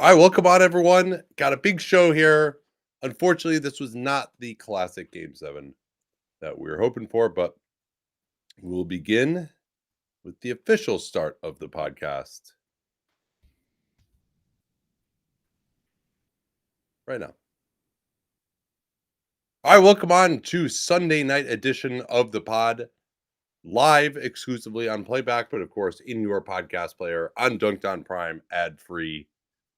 All right, welcome on, everyone. Got a big show here. Unfortunately, this was not the classic Game 7 that we were hoping for, but we'll begin with the official start of the podcast right now. All right, welcome on to Sunday night edition of the pod, live exclusively on Playback, but of course in your podcast player on Dunc'd on Prime, ad-free,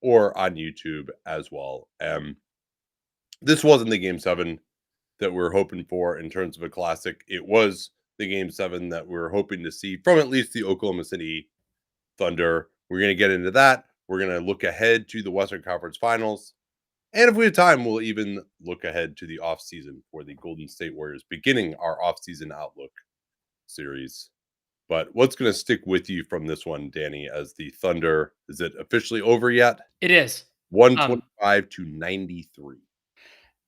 or on YouTube as well. This wasn't the Game 7 that we're hoping for in terms of a classic. It was the Game 7 that we're hoping to see from at least the Oklahoma City Thunder. We're going to get into that. We're going to look ahead to the Western Conference Finals. And if we have time, we'll even look ahead to the offseason for the Golden State Warriors, beginning our offseason outlook series. But what's going to stick with you from this one, Danny, as the Thunder, is it officially over yet? It is. 125 to 93.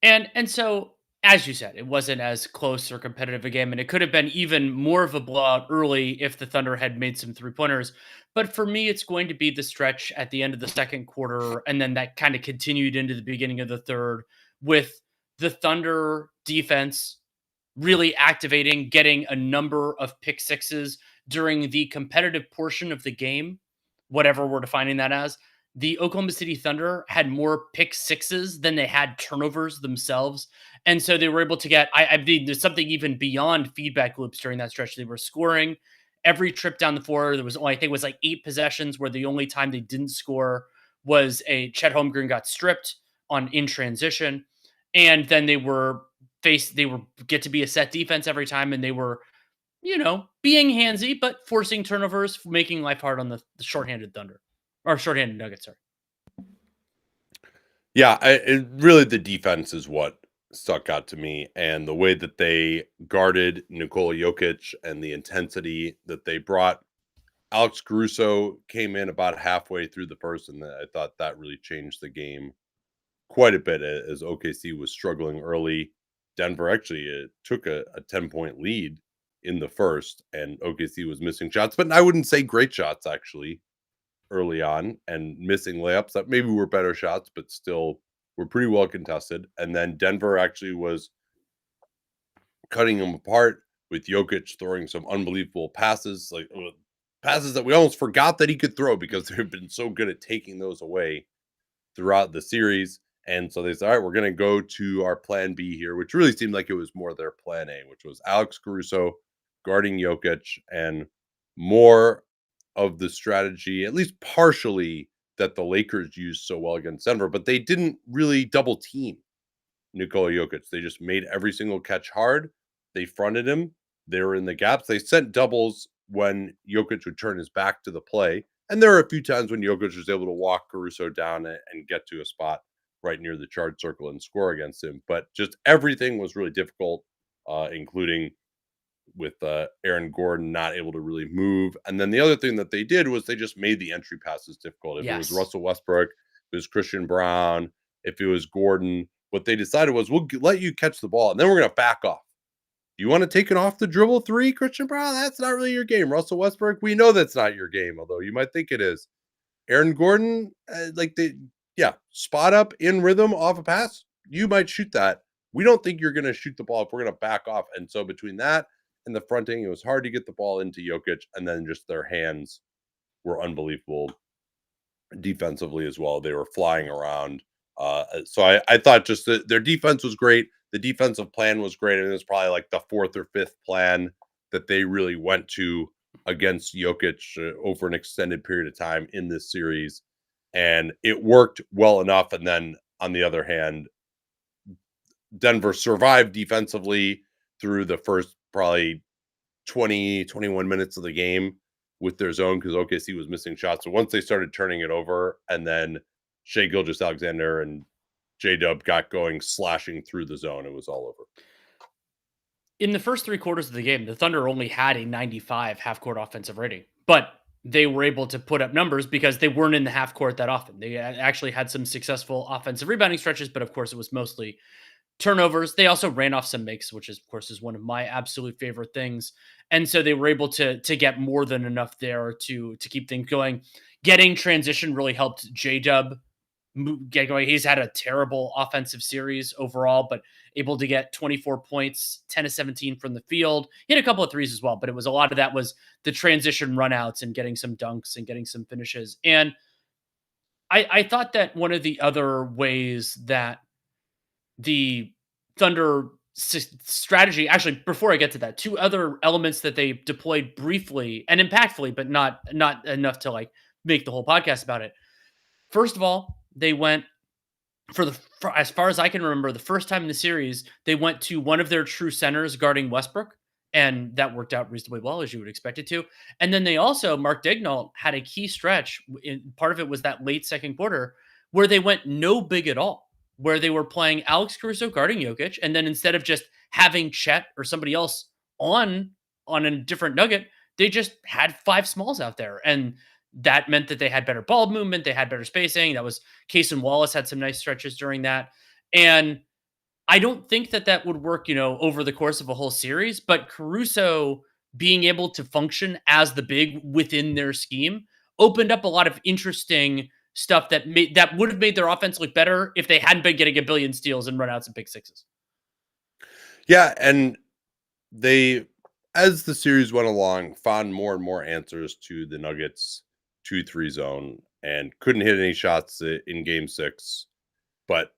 And so, as you said, it wasn't as close or competitive a game, and it could have been even more of a blowout early if the Thunder had made some three-pointers. But for me, it's going to be the stretch at the end of the second quarter, and then that kind of continued into the beginning of the third with the Thunder defense really activating, getting a number of pick sixes during the competitive portion of the game, whatever we're defining that as. The Oklahoma City Thunder had more pick sixes than they had turnovers themselves. And so they were able to get, I mean, there's something even beyond feedback loops during that stretch. They were scoring every trip down the floor. There was only, I think it was like 8 possessions where the only time they didn't score was a Chet Holmgren got stripped on in transition. And then they were get to be a set defense every time. And they were, being handsy, but forcing turnovers, making life hard on the shorthanded Thunder. Or shorthanded Nuggets, sorry. Yeah, really the defense is what stuck out to me, and the way that they guarded Nikola Jokic and the intensity that they brought. Alex Caruso came in about halfway through the first, and I thought that really changed the game quite a bit as OKC was struggling early. Denver actually took a 10-point lead in the first, and OKC was missing shots, but I wouldn't say great shots, actually, early on, and missing layups that maybe were better shots, but still were pretty well contested. And then Denver actually was cutting them apart with Jokic throwing some unbelievable passes, like passes that we almost forgot that he could throw because they've been so good at taking those away throughout the series. And so they said, all right, we're going to go to our plan B here, which really seemed like it was more their plan A, which was Alex Caruso guarding Jokic and more of the strategy, at least partially, that the Lakers used so well against Denver, but they didn't really double team Nikola Jokic. They just made every single catch hard. They fronted him. They were in the gaps. They sent doubles when Jokic would turn his back to the play. And there were a few times when Jokic was able to walk Caruso down and get to a spot right near the charge circle and score against him. But just everything was really difficult, including with Aaron Gordon not able to really move. And then the other thing that they did was they just made the entry passes difficult. If it was Russell Westbrook, if it was Christian Brown, if it was Gordon, what they decided was we'll let you catch the ball and then we're going to back off. You want to take an off the dribble three, Christian Brown? That's not really your game. Russell Westbrook, we know that's not your game, although you might think it is. Aaron Gordon, spot up in rhythm off a pass. You might shoot that. We don't think you're going to shoot the ball if we're going to back off. And so between that and the fronting, it was hard to get the ball into Jokic, and then just their hands were unbelievable defensively as well. They were flying around. So I thought just their defense was great. The defensive plan was great. And it was probably like the 4th or 5th plan that they really went to against Jokic over an extended period of time in this series. And it worked well enough. And then on the other hand, Denver survived defensively through the first probably 20, 21 minutes of the game with their zone because OKC was missing shots. So once they started turning it over and then Shai Gilgeous-Alexander and J-Dub got going, slashing through the zone, it was all over. In the first 3 quarters of the game, the Thunder only had a 95 half-court offensive rating, but they were able to put up numbers because they weren't in the half court that often. They actually had some successful offensive rebounding stretches, but of course it was mostly turnovers. They also ran off some makes, which is, of course, is one of my absolute favorite things. And so they were able to get more than enough there to keep things going. Getting transition really helped J-Dub get going. He's had a terrible offensive series overall, but able to get 24 points, 10 to 17 from the field. He had a couple of threes as well, but it was a lot of that was the transition runouts and getting some dunks and getting some finishes. And I thought that one of the other ways that the Thunder strategy, actually, before I get to that, two other elements that they deployed briefly and impactfully, but not enough to like make the whole podcast about it. First of all, they went as far as I can remember, the first time in the series, they went to one of their true centers guarding Westbrook, and that worked out reasonably well, as you would expect it to. And then they also, Mark Daigneault had a key stretch. Part of it was that late second quarter where they went no big at all, where they were playing Alex Caruso guarding Jokic, and then instead of just having Chet or somebody else on a different nugget, they just had five smalls out there, and that meant that they had better ball movement, they had better spacing. That was Case and Wallace had some nice stretches during that, and I don't think that that would work, over the course of a whole series, but Caruso being able to function as the big within their scheme opened up a lot of interesting stuff that would have made their offense look better if they hadn't been getting a billion steals and runouts and pick sixes. Yeah, and they, as the series went along, found more and more answers to the Nuggets 2-3 zone and couldn't hit any shots in game 6. But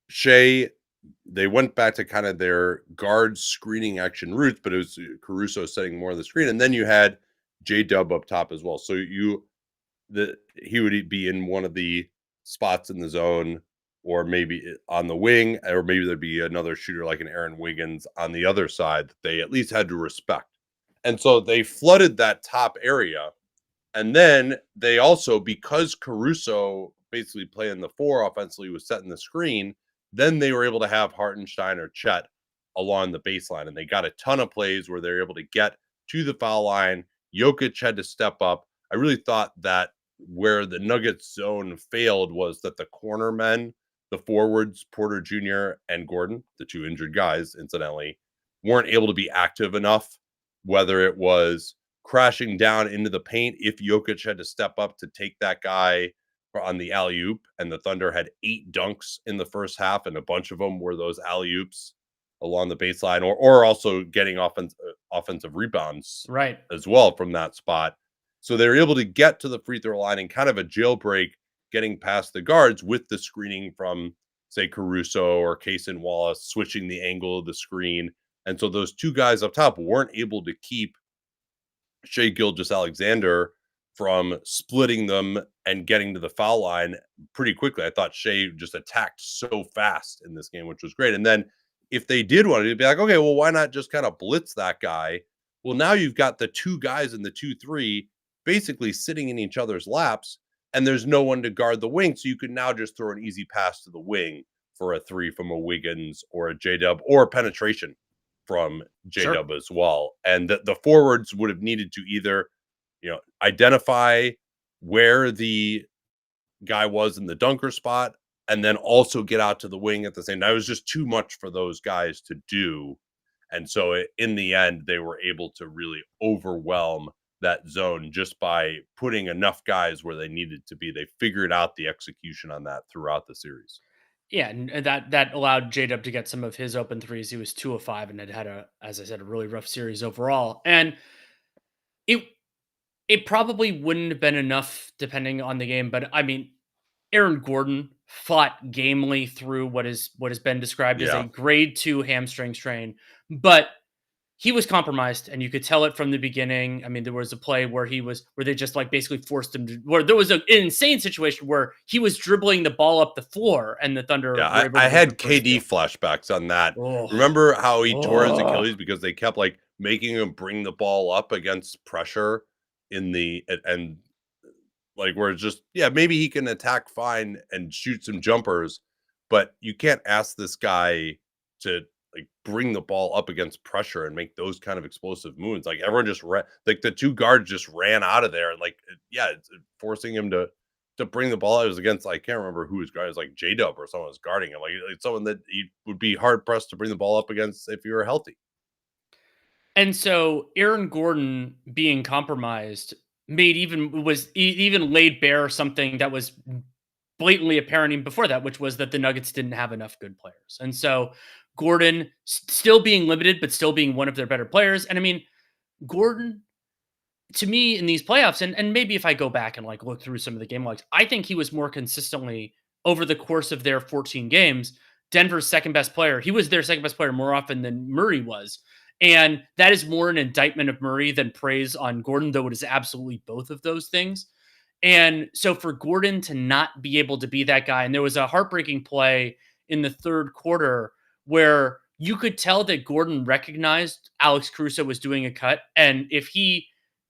Shai, they went back to kind of their guard screening action roots, but it was Caruso setting more of the screen. And then you had J-Dub up top as well. So he would be in one of the spots in the zone, or maybe on the wing, or maybe there'd be another shooter like an Aaron Wiggins on the other side that they at least had to respect. And so they flooded that top area. And then they also, because Caruso basically playing the 4 offensively was setting the screen, then they were able to have Hartenstein or Chet along the baseline. And they got a ton of plays where they were able to get to the foul line. Jokic had to step up. I really thought that where the Nuggets zone failed was that the corner men, the forwards, Porter Jr. and Gordon, the 2 injured guys, incidentally, weren't able to be active enough, whether it was crashing down into the paint if Jokic had to step up to take that guy on the alley-oop, and the Thunder had 8 dunks in the first half, and a bunch of them were those alley-oops along the baseline, or also getting offensive rebounds right as well from that spot. So they were able to get to the free throw line in kind of a jailbreak, getting past the guards with the screening from, say, Caruso or Case and Wallace, switching the angle of the screen. And so those 2 guys up top weren't able to keep Shai Gilgeous-Alexander from splitting them and getting to the foul line pretty quickly. I thought Shai just attacked so fast in this game, which was great. And then if they did want to be like, okay, well, why not just kind of blitz that guy? Well, now you've got the 2 guys in the 2-3 basically sitting in each other's laps, and there's no one to guard the wing. So you could now just throw an easy pass to the wing for a 3 from a Wiggins or a J-Dub, or penetration from J-Dub as well. And the forwards would have needed to either, identify where the guy was in the dunker spot and then also get out to the wing at the same time. It was just too much for those guys to do. And so in the end, they were able to really overwhelm that zone just by putting enough guys where they needed to be. They figured out the execution on that throughout the series. Yeah, and that allowed J-Dub to get some of his open threes. He was 2 of 5 and had as I said, a really rough series overall. And it probably wouldn't have been enough depending on the game, but I mean, Aaron Gordon fought gamely through what has been described as a grade 2 hamstring strain, but he was compromised, and you could tell it from the beginning. I mean, there was a play where they just like basically forced him to, where there was an insane situation where he was dribbling the ball up the floor, and the Thunder. Yeah, I had KD flashbacks on that. Oh. Remember how he tore his Achilles because they kept like making him bring the ball up against pressure and like where it's just, maybe he can attack fine and shoot some jumpers, but you can't ask this guy to like bring the ball up against pressure and make those kind of explosive moves. Like everyone just like the 2 guards just ran out of there, and like, it's forcing him to bring the ball. It was against, I can't remember who was guarding. It was like J-Dub or someone was guarding him. Like someone that he would be hard pressed to bring the ball up against if you were healthy. And so Aaron Gordon being compromised even laid bare something that was blatantly apparent even before that, which was that the Nuggets didn't have enough good players. And so Gordon still being limited, but still being one of their better players. And I mean, Gordon, to me in these playoffs, and maybe if I go back and like look through some of the game logs, I think he was more consistently over the course of their 14 games, Denver's second best player. He was their second best player more often than Murray was. And that is more an indictment of Murray than praise on Gordon, though it is absolutely both of those things. And so for Gordon to not be able to be that guy, and there was a heartbreaking play in the third quarter where you could tell that Gordon recognized Alex Caruso was doing a cut. And if he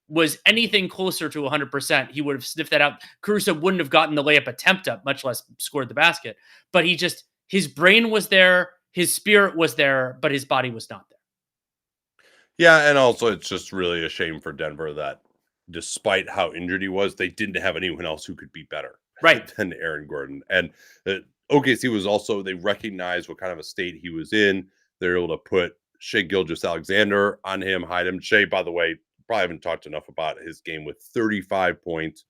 was anything closer to 100%, he would have sniffed that out. Caruso wouldn't have gotten the layup attempt up, much less scored the basket. But his brain was there, his spirit was there, but his body was not there. Yeah, and also it's just really a shame for Denver that despite how injured he was, they didn't have anyone else who could be better Right. than Aaron Gordon. And OKC was also, they recognized what kind of a state he was in. They're able to put Shai Gilgeous-Alexander on him, hide him. Shai, by the way, probably haven't talked enough about his game with 35 points,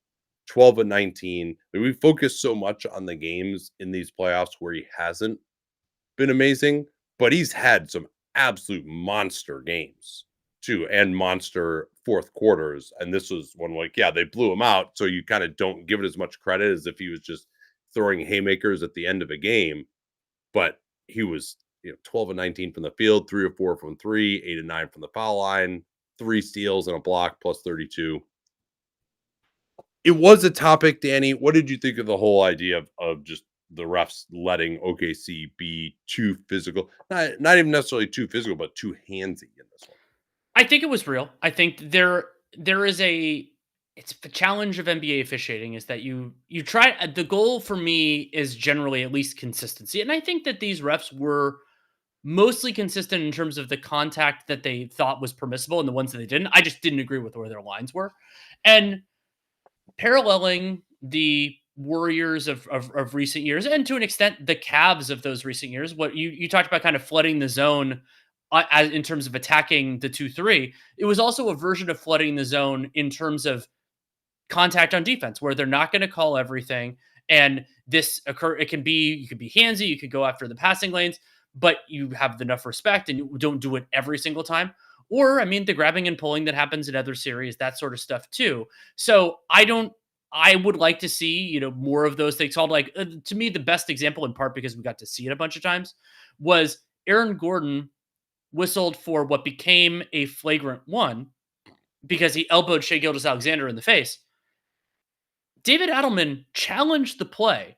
12 and 19. We focus so much on the games in these playoffs where he hasn't been amazing, but he's had some absolute monster games too, and monster fourth quarters. And this was one like, yeah, they blew him out. So you kind of don't give it as much credit as if he was just throwing haymakers at the end of a game. But he was, 12 and 19 from the field, 3 or 4 from 3, 8 and 9 from the foul line, 3 steals and a block, plus 32. It was a topic, Danny. What did you think of the whole idea of just the refs letting OKC be too physical? Not even necessarily too physical, but too handsy in this one. I think it was real. I think there is it's the challenge of NBA officiating is that you try. The goal for me is generally at least consistency, and I think that these refs were mostly consistent in terms of the contact that they thought was permissible and the ones that they didn't. I just didn't agree with where their lines were, and paralleling the Warriors of recent years, and to an extent the Cavs of those recent years. What you talked about, kind of flooding the zone in terms of attacking the 2-3. It was also a version of flooding the zone in terms of contact on defense, where they're not going to call everything. And this you could be handsy, you could go after the passing lanes, but you have enough respect and you don't do it every single time. Or, I mean, the grabbing and pulling that happens in other series, that sort of stuff too. So I would like to see, more of those things called. Like, to me, the best example, in part because we got to see it a bunch of times, was Aaron Gordon whistled for what became a flagrant one because he elbowed Shai Gilgeous-Alexander in the face. David Adelman challenged the play.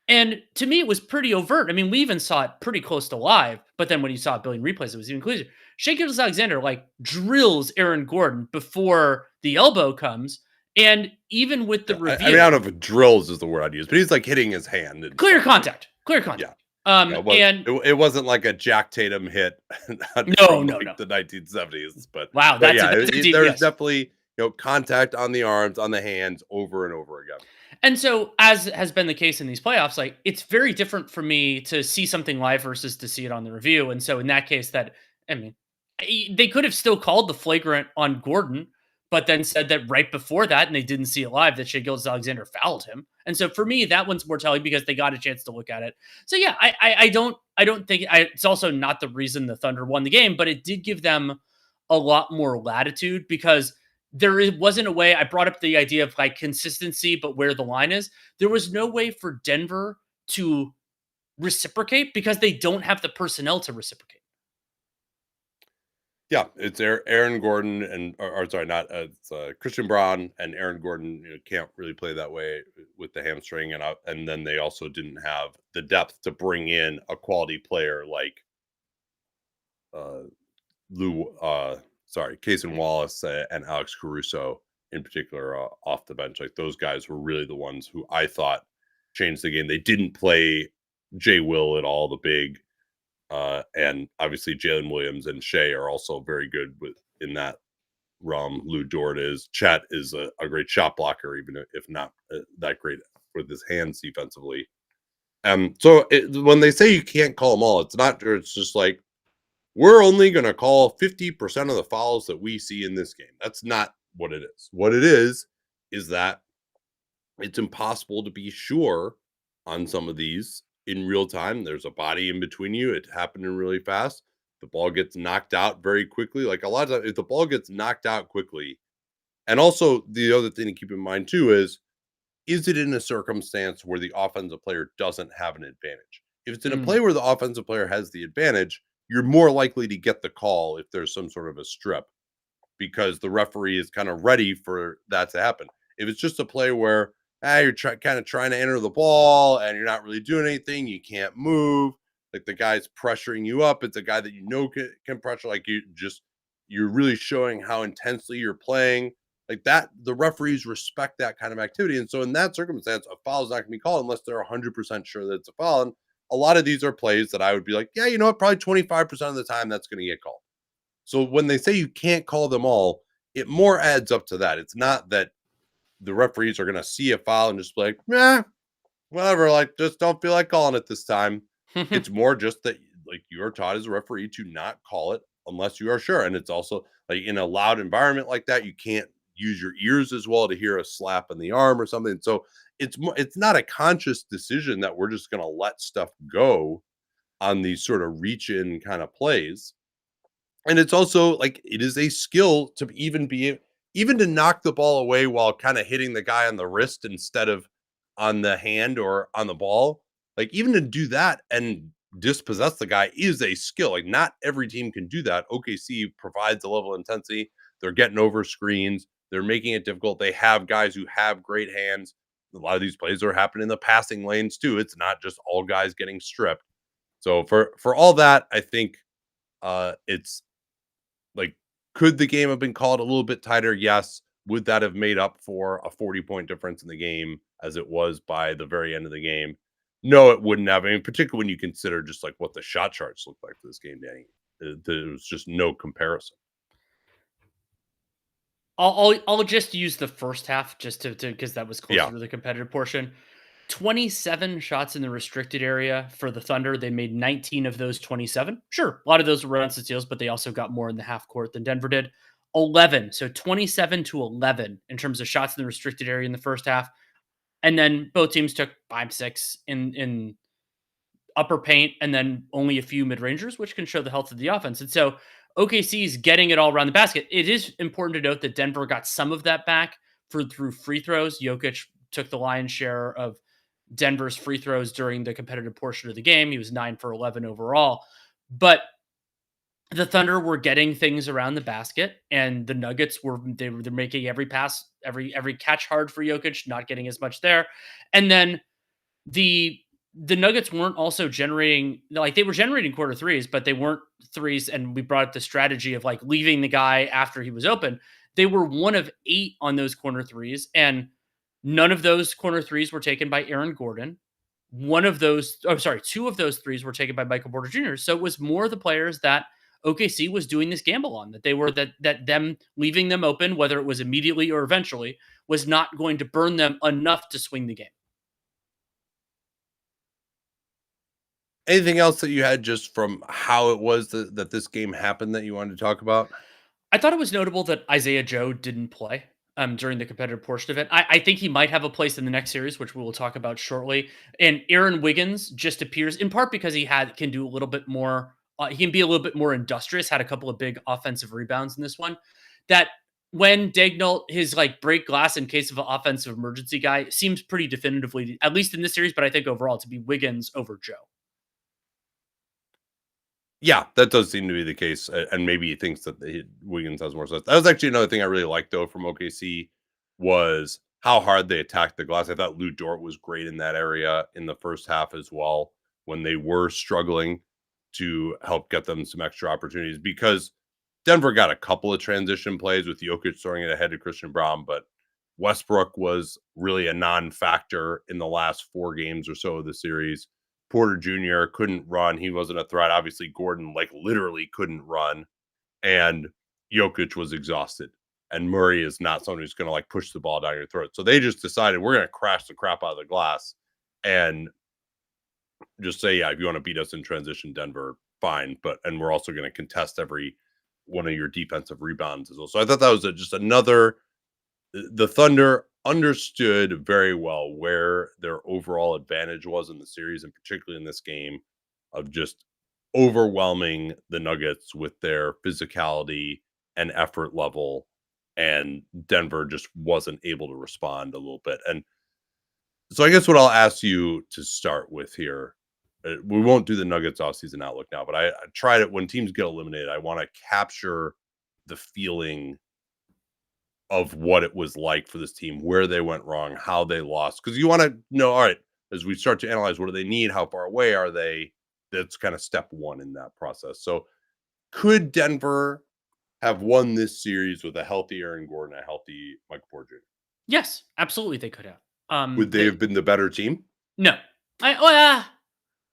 And to me, it was pretty overt. I mean, we even saw it pretty close to live, but then when you saw a billion replays, it was even closer. Shai Gilgeous-Alexander drills Aaron Gordon before the elbow comes. And even with the review, I don't know if drills is the word I'd use, but he's hitting his hand. Clear contact. Yeah. It wasn't like a Jack Tatum hit no. the 1970s, but wow, there's definitely contact on the arms, on the hands, over and over again. And so, as has been the case in these playoffs, it's very different for me to see something live versus to see it on the review. And so, in that case, they could have still called the flagrant on Gordon, but then said that right before that, and they didn't see it live, that Shai Gilgeous-Alexander fouled him. And so for me, that one's more telling because they got a chance to look at it. So yeah, I don't think it's also not the reason the Thunder won the game, but it did give them a lot more latitude because wasn't a way. I brought up the idea of consistency, but where the line is, there was no way for Denver to reciprocate because they don't have the personnel to reciprocate. Yeah, it's Aaron Gordon it's Christian Braun and Aaron Gordon can't really play that way with the hamstring, and then they also didn't have the depth to bring in a quality player like Cason Wallace and Alex Caruso in particular off the bench. Those guys were really the ones who I thought changed the game. They didn't play Jay Will at all, the big. And obviously Jalen Williams and Shai are also very good in that realm. Lou Dort is. Chet is a great shot blocker, even if not that great with his hands defensively. So when they say you can't call them all, it's just we're only going to call 50% of the fouls that we see in this game. That's not what it is. What it is that it's impossible to be sure on some of these in real time. There's a body in between you. It happening really fast. The ball gets knocked out very quickly. Like a lot of times, if the ball gets knocked out quickly, and also the other thing to keep in mind too is it in a circumstance where the offensive player doesn't have an advantage? If it's in a Mm, play where the offensive player has the advantage, you're more likely to get the call if there's some sort of a strip because the referee is kind of ready for that to happen. If it's just a play where you're kind of trying to enter the ball and you're not really doing anything, you can't move, like the guy's pressuring you up, it's a guy that can pressure, like you're really showing how intensely you're playing, like that. The referees respect that kind of activity, and so in that circumstance, a foul is not going to be called unless they're 100% sure that it's a foul. And a lot of these are plays that I would be like, yeah, you know what, probably 25% of the time that's going to get called. So when they say you can't call them all, it more adds up to that. It's not that the referees are going to see a foul and just be like, yeah, whatever, like just don't feel like calling it this time. It's more just that like you are taught as a referee to not call it unless you are sure. And it's also like in a loud environment like that, you can't use your ears as well to hear a slap in the arm or something. So it's not a conscious decision that we're just going to let stuff go on these sort of reach in kind of plays. And it's also like it is a skill to even to knock the ball away while kind of hitting the guy on the wrist instead of on the hand or on the ball. Like even to do that and dispossess the guy is a skill. Like not every team can do that. OKC provides a level of intensity. They're getting over screens. They're making it difficult. They have guys who have great hands. A lot of these plays are happening in the passing lanes too. It's not just all guys getting stripped. So for all that, I think it's like, could the game have been called a little bit tighter? Yes. Would that have made up for a 40-point difference in the game as it was by the very end of the game? No, it wouldn't have. I mean, particularly when you consider just like what the shot charts look like for this game, Danny. There was just no comparison. I'll just use the first half just to because that was closer Yeah. to the competitive portion. 27 shots in the restricted area for the Thunder. They made 19 of those 27. Sure, a lot of those were runs and steals, but they also got more in the half court than Denver did. 11, so 27 to 11 in terms of shots in the restricted area in the first half. And then both teams took 5, 6 in upper paint, and then only a few mid rangers, which can show the health of the offense. And so OKC is getting it all around the basket. It is important to note that Denver got some of that back through free throws. Jokic took the lion's share of Denver's free throws during the competitive portion of the game. He was 9 for 11 overall. But the Thunder were getting things around the basket, and the Nuggets they're making every pass, every catch hard for Jokic, not getting as much there. And then the Nuggets weren't also generating, like they were generating quarter threes, but they weren't threes. And we brought up the strategy of like leaving the guy after he was open. They were 1 of 8 on those corner threes, and none of those corner threes were taken by Aaron Gordon. Two of those threes were taken by Michael Porter Jr. So it was more the players that OKC was doing this gamble on, that they were that them leaving them open, whether it was immediately or eventually, was not going to burn them enough to swing the game. Anything else that you had just from how it was that this game happened that you wanted to talk about? I thought it was notable that Isaiah Joe didn't play during the competitive portion of it. I think he might have a place in the next series, which we will talk about shortly. And Aaron Wiggins just appears in part because can do a little bit more. He can be a little bit more industrious. Had a couple of big offensive rebounds in this one. That when Dagnall, his like break glass in case of an offensive emergency guy, seems pretty definitively, at least in this series, but I think overall to be Wiggins over Joe. Yeah, that does seem to be the case, and maybe he thinks that Wiggins has more sense. That was actually another thing I really liked, though, from OKC was how hard they attacked the glass. I thought Lou Dort was great in that area in the first half as well when they were struggling to help get them some extra opportunities because Denver got a couple of transition plays with Jokic throwing it ahead to Christian Braun, but Westbrook was really a non-factor in the last 4 games or so of the series. Porter Jr. couldn't run. He wasn't a threat. Obviously, Gordon like literally couldn't run. And Jokic was exhausted. And Murray is not someone who's going to like push the ball down your throat. So they just decided we're going to crash the crap out of the glass and just say, yeah, if you want to beat us in transition, Denver, fine. And we're also going to contest every one of your defensive rebounds as well. So I thought that was just another, the Thunder understood very well where their overall advantage was in the series, and particularly in this game, of just overwhelming the Nuggets with their physicality and effort level. And Denver just wasn't able to respond a little bit. And so I guess what I'll ask you to start with here, we won't do the Nuggets offseason outlook now, but I tried it when teams get eliminated. I want to capture the feeling of what it was like for this team, where they went wrong, how they lost. Because you want to know, all right, as we start to analyze, what do they need? How far away are they? That's kind of step one in that process. So could Denver have won this series with a healthy Aaron Gordon, a healthy Michael Porter Jr.? Yes, absolutely they could have. Would they have been the better team? No.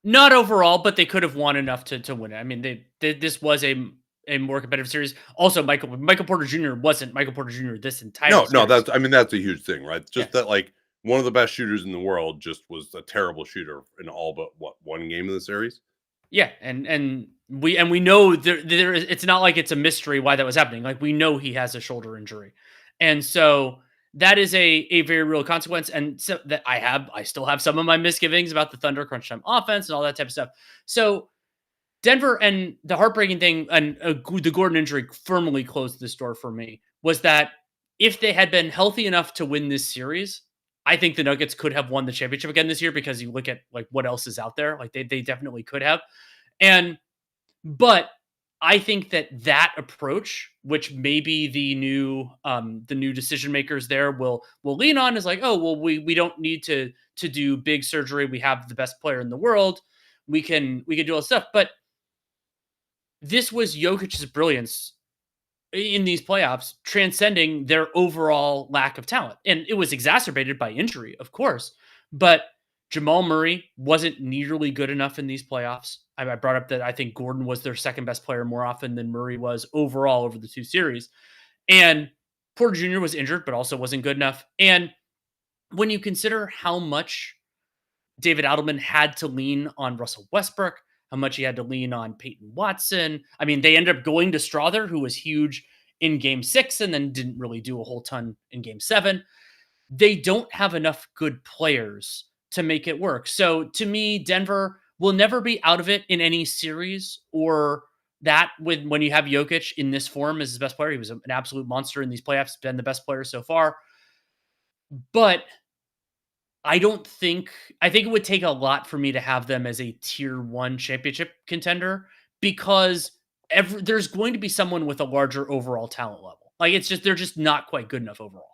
Not overall, but they could have won enough to win it. I mean, this was a more competitive series. Also, Michael Porter Jr. wasn't Michael Porter Jr. this entire No, series. that's a huge thing, right? Just Yeah. that, like, one of the best shooters in the world just was a terrible shooter in all but one game of the series. Yeah, and we know there it's not like it's a mystery why that was happening. Like, we know he has a shoulder injury. And so that is a very real consequence. And so that I still have some of my misgivings about the Thunder crunch time offense and all that type of stuff. So Denver, and the heartbreaking thing, and the Gordon injury firmly closed this door for me, was that if they had been healthy enough to win this series, I think the Nuggets could have won the championship again this year, because you look at like what else is out there. Like they definitely could have. But I think that approach, which maybe the new decision makers there will lean on, is like, oh well, we don't need to do big surgery. We have the best player in the world. We can do all this stuff. But this was Jokic's brilliance in these playoffs, transcending their overall lack of talent. And it was exacerbated by injury, of course. But Jamal Murray wasn't nearly good enough in these playoffs. I brought up that I think Gordon was their second best player more often than Murray was overall over the two series. And Porter Jr. was injured, but also wasn't good enough. And when you consider how much David Adelman had to lean on Russell Westbrook, how much he had to lean on Peyton Watson. I mean, they ended up going to Strother, who was huge in game 6 and then didn't really do a whole ton in game 7. They don't have enough good players to make it work. So to me, Denver will never be out of it in any series, or that when you have Jokic in this form as his best player. He was an absolute monster in these playoffs, been the best player so far. But I think it would take a lot for me to have them as a tier 1 championship contender, because there's going to be someone with a larger overall talent level. Like, they're just not quite good enough overall.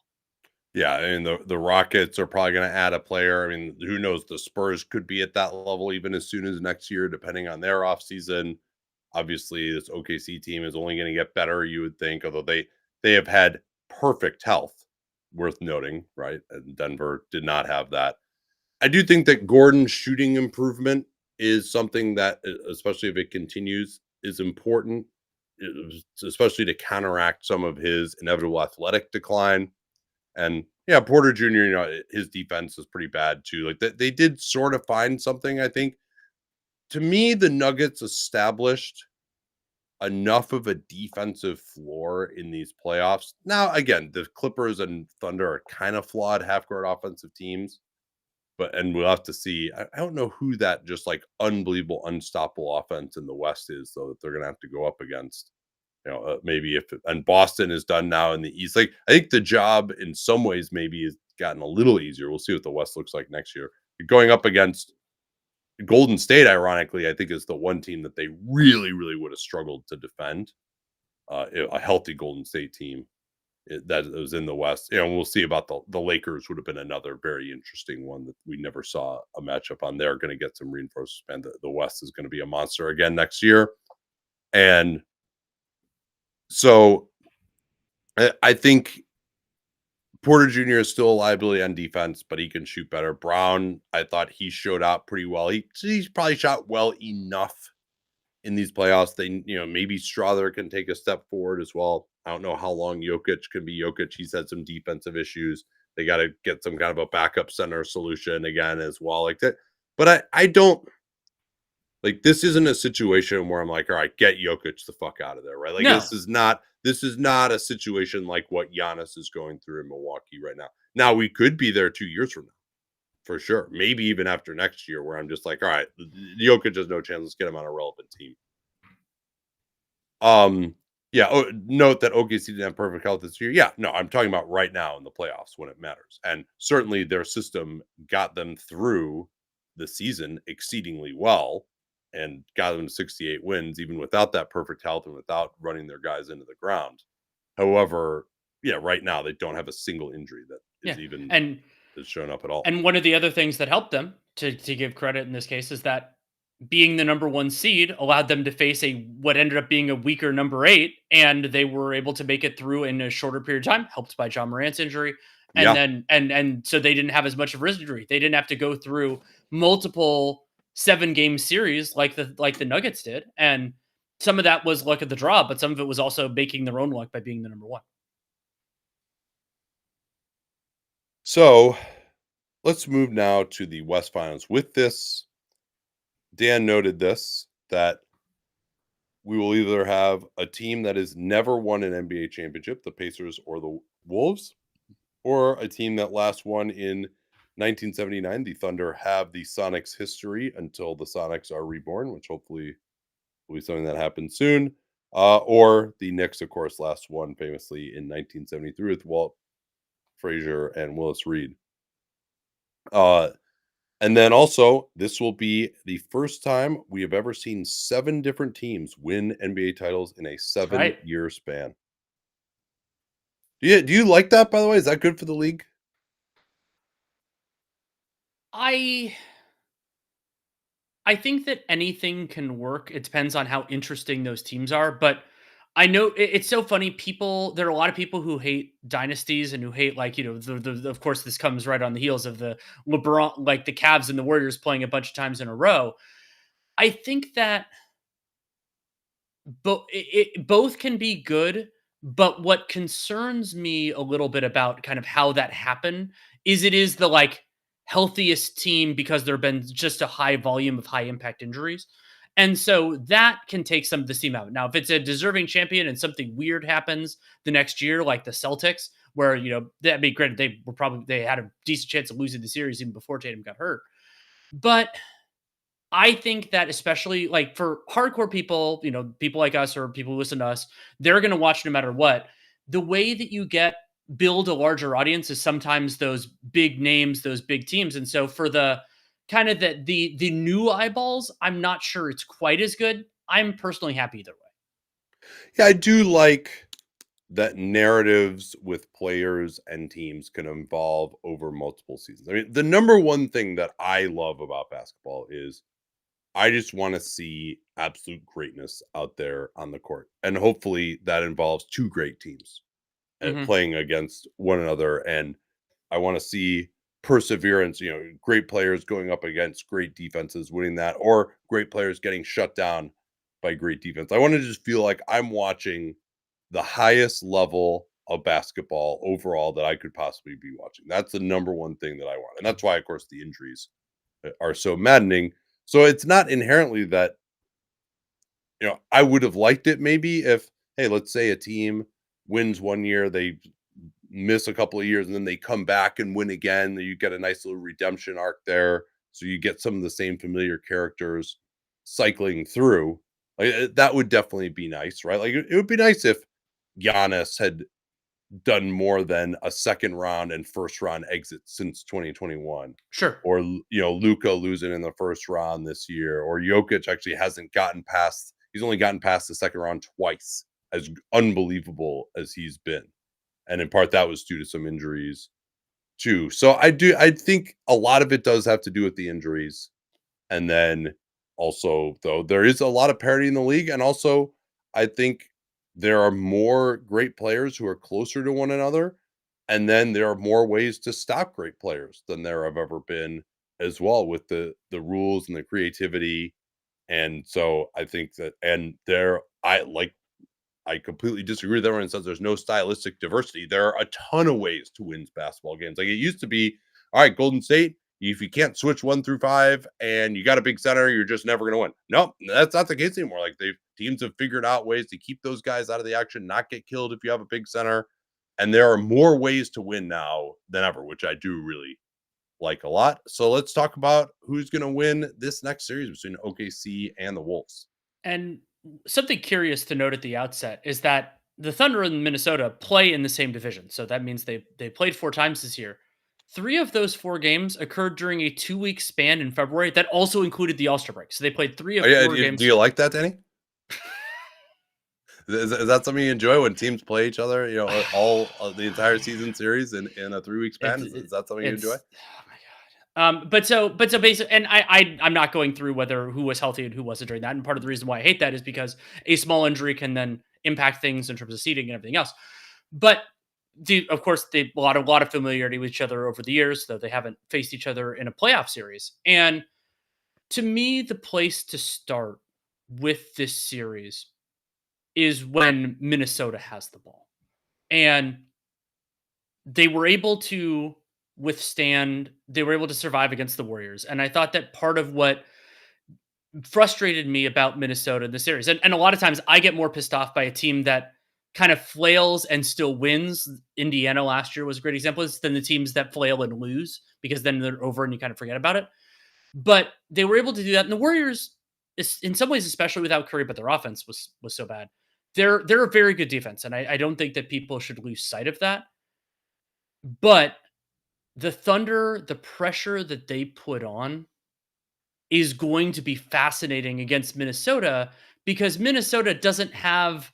Yeah, I mean, the Rockets are probably going to add a player. I mean, who knows? The Spurs could be at that level even as soon as next year, depending on their offseason. Obviously, this OKC team is only going to get better, you would think, although they have had perfect health, worth noting, right? And Denver did not have that. I do think that Gordon's shooting improvement is something that, especially if it continues, is important, especially to counteract some of his inevitable athletic decline. And yeah, Porter Jr., his defense is pretty bad too. Like they did sort of find something, I think. To me, the Nuggets established enough of a defensive floor in these playoffs. Now, again, the Clippers and Thunder are kind of flawed half-court offensive teams, and we'll have to see. I don't know who that just like unbelievable, unstoppable offense in the West is, though, that they're going to have to go up against. Maybe and Boston is done now in the East. Like, I think the job in some ways maybe has gotten a little easier. We'll see what the West looks like next year. Going up against Golden State, ironically, I think is the one team that they really, really would have struggled to defend. A healthy Golden State team that was in the West. We'll see about the Lakers. Would have been another very interesting one that we never saw a matchup on. They're going to get some reinforcements, and the West is going to be a monster again next year. And so I think Porter Jr. is still a liability on defense, but he can shoot better. Brown, I thought he showed out pretty well. He's probably shot well enough in these playoffs. Maybe Strother can take a step forward as well. I don't know how long Jokic can be Jokic. He's had some defensive issues. They got to get some kind of a backup center solution again as well, like that. But I don't like, this isn't a situation where I'm like, all right, get Jokic the fuck out of there, right? Like, No. This is not This is not a situation like what Giannis is going through in Milwaukee right now. Now, we could be there 2 years from now, for sure. Maybe even after next year, where I'm just like, all right, Jokic has no chance. Let's get him on a relevant team. Yeah. Note that OKC didn't have perfect health this year. Yeah, no, I'm talking about right now in the playoffs when it matters. And certainly their system got them through the season exceedingly well and got them to 68 wins, even without that perfect health and without running their guys into the ground. However, yeah, right now they don't have a single injury that Yeah. is even And has shown up at all. one of the other things that helped them to give credit in this case is that being the number 1 seed allowed them to face a what ended up being a weaker number 8, and they were able to make it through in a shorter period of time, helped by John Morant's injury. And Yeah. then so they didn't have as much of risk injury. They didn't have to go through multiple 7-game series like the Nuggets did. And some of that was luck of the draw, but some of it was also making their own luck by being the number 1. So let's move now to the West Finals. With this, Dan noted this that we will either have a team that has never won an NBA championship, the Pacers or the Wolves, or a team that last won in 1979. The Thunder have the Sonics history until the Sonics are reborn, which hopefully will be something that happens soon. Or the Knicks, of course, last won famously in 1973 with Walt Frazier and Willis Reed. And then also, this will be the first time we have ever seen 7 different teams win NBA titles in a That's right. 7-year span. Do you like that, by the way? Is that good for the league? I think that anything can work. It depends on how interesting those teams are. But I know it's so funny. There are a lot of people who hate dynasties and who hate, like, of course, this comes right on the heels of the LeBron, like the Cavs and the Warriors playing a bunch of times in a row. I think that both can be good. But what concerns me a little bit about kind of how that happened is it is the like healthiest team because there have been just a high volume of high impact injuries. And so that can take some of the steam out. Now, if it's a deserving champion and something weird happens the next year, like the Celtics, where, that'd be great. They had a decent chance of losing the series even before Tatum got hurt. But I think that especially like for hardcore people, people like us or people who listen to us, they're going to watch no matter what. The way that you build a larger audience is sometimes those big names, those big teams. And so for the kind of the new eyeballs, I'm not sure it's quite as good. I'm personally happy either way. Yeah, I do like that narratives with players and teams can evolve over multiple seasons. I mean, the number one thing that I love about basketball is I just want to see absolute greatness out there on the court. And hopefully that involves 2 great teams Hmm. playing against one another. And I want to see perseverance, great players going up against great defenses, winning that, or great players getting shut down by great defense. I want to just feel like I'm watching the highest level of basketball overall that I could possibly be watching. That's the number one thing that I want. And that's why, of course, the injuries are so maddening. So it's not inherently that, I would have liked it maybe if, hey, let's say a team wins one year, they miss a couple of years, and then they come back and win again. You get a nice little redemption arc there. So you get some of the same familiar characters cycling through. Like that would definitely be nice, right? Like it would be nice if Giannis had done more than a second round and first round exit since 2021. Sure. Or Luka losing in the first round this year, or Jokic actually hasn't gotten past. He's only gotten past the second round twice, as unbelievable as he's been, and in part that was due to some injuries too. So I think a lot of it does have to do with the injuries, and then also though there is a lot of parity in the league, and also I think there are more great players who are closer to one another, and then there are more ways to stop great players than there have ever been as well with the rules and the creativity. And so I think that, and there I completely disagree with everyone who says there's no stylistic diversity. There are a ton of ways to win basketball games. Like it used to be, all right, Golden State, if you can't switch 1 through 5 and you got a big center, you're just never going to win. No, that's not the case anymore. Like teams have figured out ways to keep those guys out of the action, not get killed if you have a big center. And there are more ways to win now than ever, which I do really like a lot. So let's talk about who's going to win this next series between OKC and the Wolves. And something curious to note at the outset is that the Thunder and Minnesota play in the same division. So that means they played 4 times this year. 3 of those 4 games occurred during a 2-week span in February that also included the All-Star break. So they played 3 of 4 games. Do you like that, Danny? Is that something you enjoy when teams play each other, all the entire season series in a 3-week span? Is that something you enjoy? Oh my god. But so basically, and I'm not going through who was healthy and who wasn't during that. And part of the reason why I hate that is because a small injury can then impact things in terms of seeding and everything else. But of course, a lot of familiarity with each other over the years, though they haven't faced each other in a playoff series. And to me, the place to start with this series is when Minnesota has the ball. And they were able to survive against the Warriors. And I thought that part of what frustrated me about Minnesota in the series, and a lot of times I get more pissed off by a team that kind of flails and still wins. Indiana last year was a great example, than the teams that flail and lose, because then they're over and you kind of forget about it. But they were able to do that. And the Warriors, in some ways, especially without Curry, but their offense was so bad. They're a very good defense, and I don't think that people should lose sight of that. But the Thunder, the pressure that they put on is going to be fascinating against Minnesota, because Minnesota doesn't have,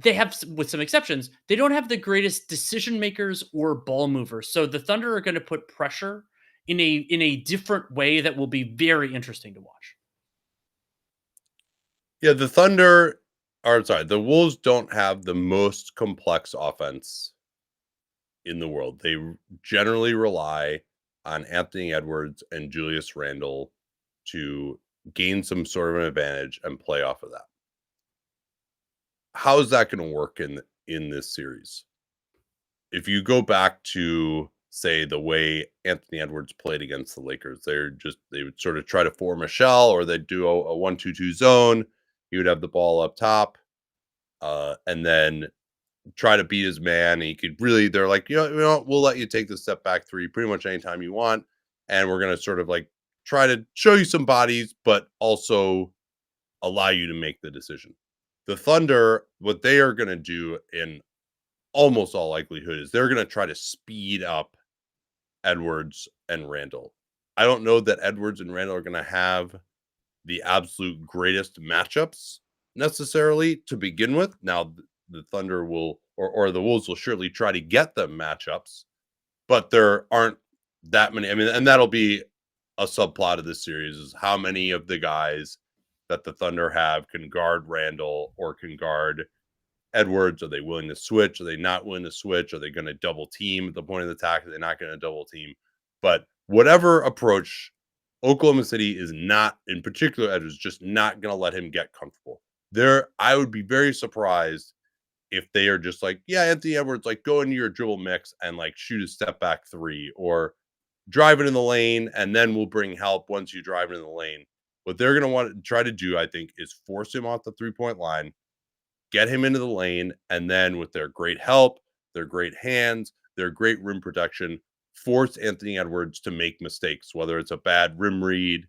with some exceptions, they don't have the greatest decision makers or ball movers. So the Thunder are going to put pressure in a different way that will be very interesting to watch. Yeah, the Wolves don't have the most complex offense in the world. They generally rely on Anthony Edwards and Julius Randle to gain some sort of an advantage and play off of that. How is that going to work in this series? If you go back to, say, the way Anthony Edwards played against the Lakers, they would sort of try to form a shell, or they'd do a 1-2-2 zone. He would have the ball up top, and then try to beat his man. And he could really, they're like, we'll let you take the step back 3 pretty much anytime you want. And we're going to sort of like try to show you some bodies, but also allow you to make the decision. The Thunder, what they are going to do in almost all likelihood is they're going to try to speed up Edwards and Randle. I don't know that Edwards and Randle are going to have the absolute greatest matchups necessarily to begin with. Now, the Thunder will, or the Wolves will surely try to get them matchups, but there aren't that many. I mean, and that'll be a subplot of this series, is how many of the guys that the Thunder have can guard Randle or can guard Edwards. Are they willing to switch? Are they not willing to switch? Are they going to double team at the point of the attack? Are they not going to double team? But whatever approach, Oklahoma City is not, in particular, Edwards, just not going to let him get comfortable. I would be very surprised if they are just like, yeah, Anthony Edwards, like go into your dribble mix and like shoot a step back 3, or drive it in the lane, and then we'll bring help once you drive it in the lane. What they're going to want to try to do, I think, is force him off the 3-point line, get him into the lane, and then with their great help, their great hands, their great rim protection, force Anthony Edwards to make mistakes, whether it's a bad rim read,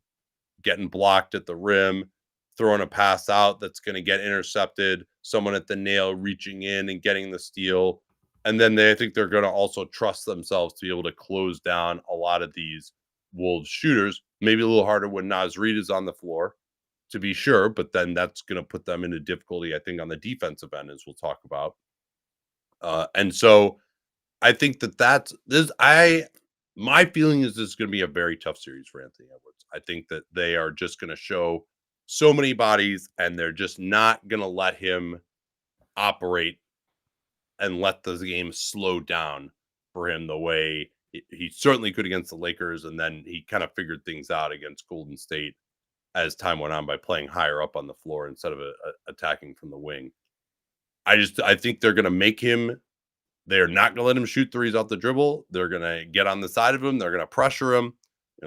getting blocked at the rim, throwing a pass out that's going to get intercepted, someone at the nail reaching in and getting the steal. And then I think they're going to also trust themselves to be able to close down a lot of these Wolves shooters. Maybe a little harder when Naz Reid is on the floor, to be sure, but then that's going to put them into difficulty, I think, on the defensive end, as we'll talk about. And so I think my feeling is this is going to be a very tough series for Anthony Edwards. I think that they are just going to show so many bodies, and they're just not going to let him operate and let the game slow down for him the way he certainly could against the Lakers. And then he kind of figured things out against Golden State as time went on by playing higher up on the floor instead of attacking from the wing. I think they're going to make him, they're not going to let him shoot threes off the dribble. They're going to get on the side of him. They're going to pressure him.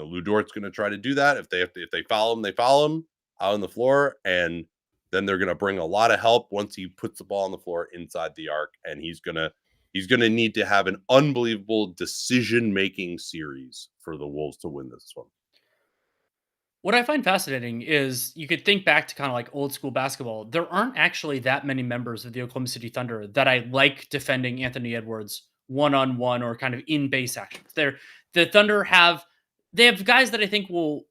Lou Dort's going to try to do that. If they follow him, they follow him out on the floor, and then they're going to bring a lot of help once he puts the ball on the floor inside the arc, and he's going to need to have an unbelievable decision-making series for the Wolves to win this one. What I find fascinating is you could think back to kind of like old school basketball. There aren't actually that many members of the Oklahoma City Thunder that I like defending Anthony Edwards one-on-one or kind of in base actions. The Thunder have guys that I think will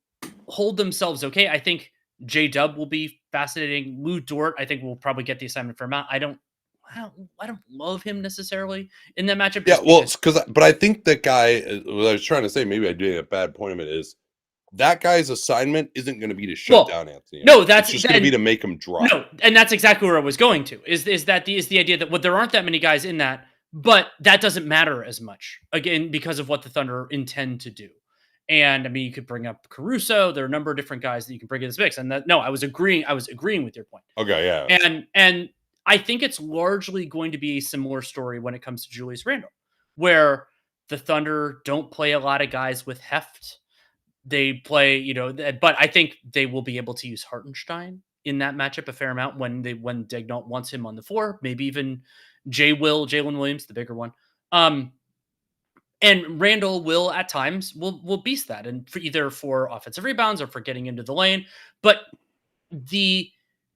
hold themselves okay. I think J-Dub will be fascinating. Lou Dort, I think, will probably get the assignment for a amount. I don't love him necessarily in that matchup. Yeah, well, but I think that guy, what I was trying to say, maybe I did a bad point of it, is that guy's assignment isn't going to be to shut down Anthony. No, that's just going to be to make him drop. No, and that's exactly where I was going to. Is the idea that there aren't that many guys in that, but that doesn't matter as much again because of what the Thunder intend to do. And I mean, you could bring up Caruso. There are a number of different guys that you can bring in this mix. And I was agreeing with your point. Okay, yeah. And I think it's largely going to be a similar story when it comes to Julius Randle, where the Thunder don't play a lot of guys with heft. They play, but I think they will be able to use Hartenstein in that matchup a fair amount when Daigneault wants him on the floor, maybe even Jalen Williams, the bigger one. And Randle will at times will beast that, and for offensive rebounds or for getting into the lane. But the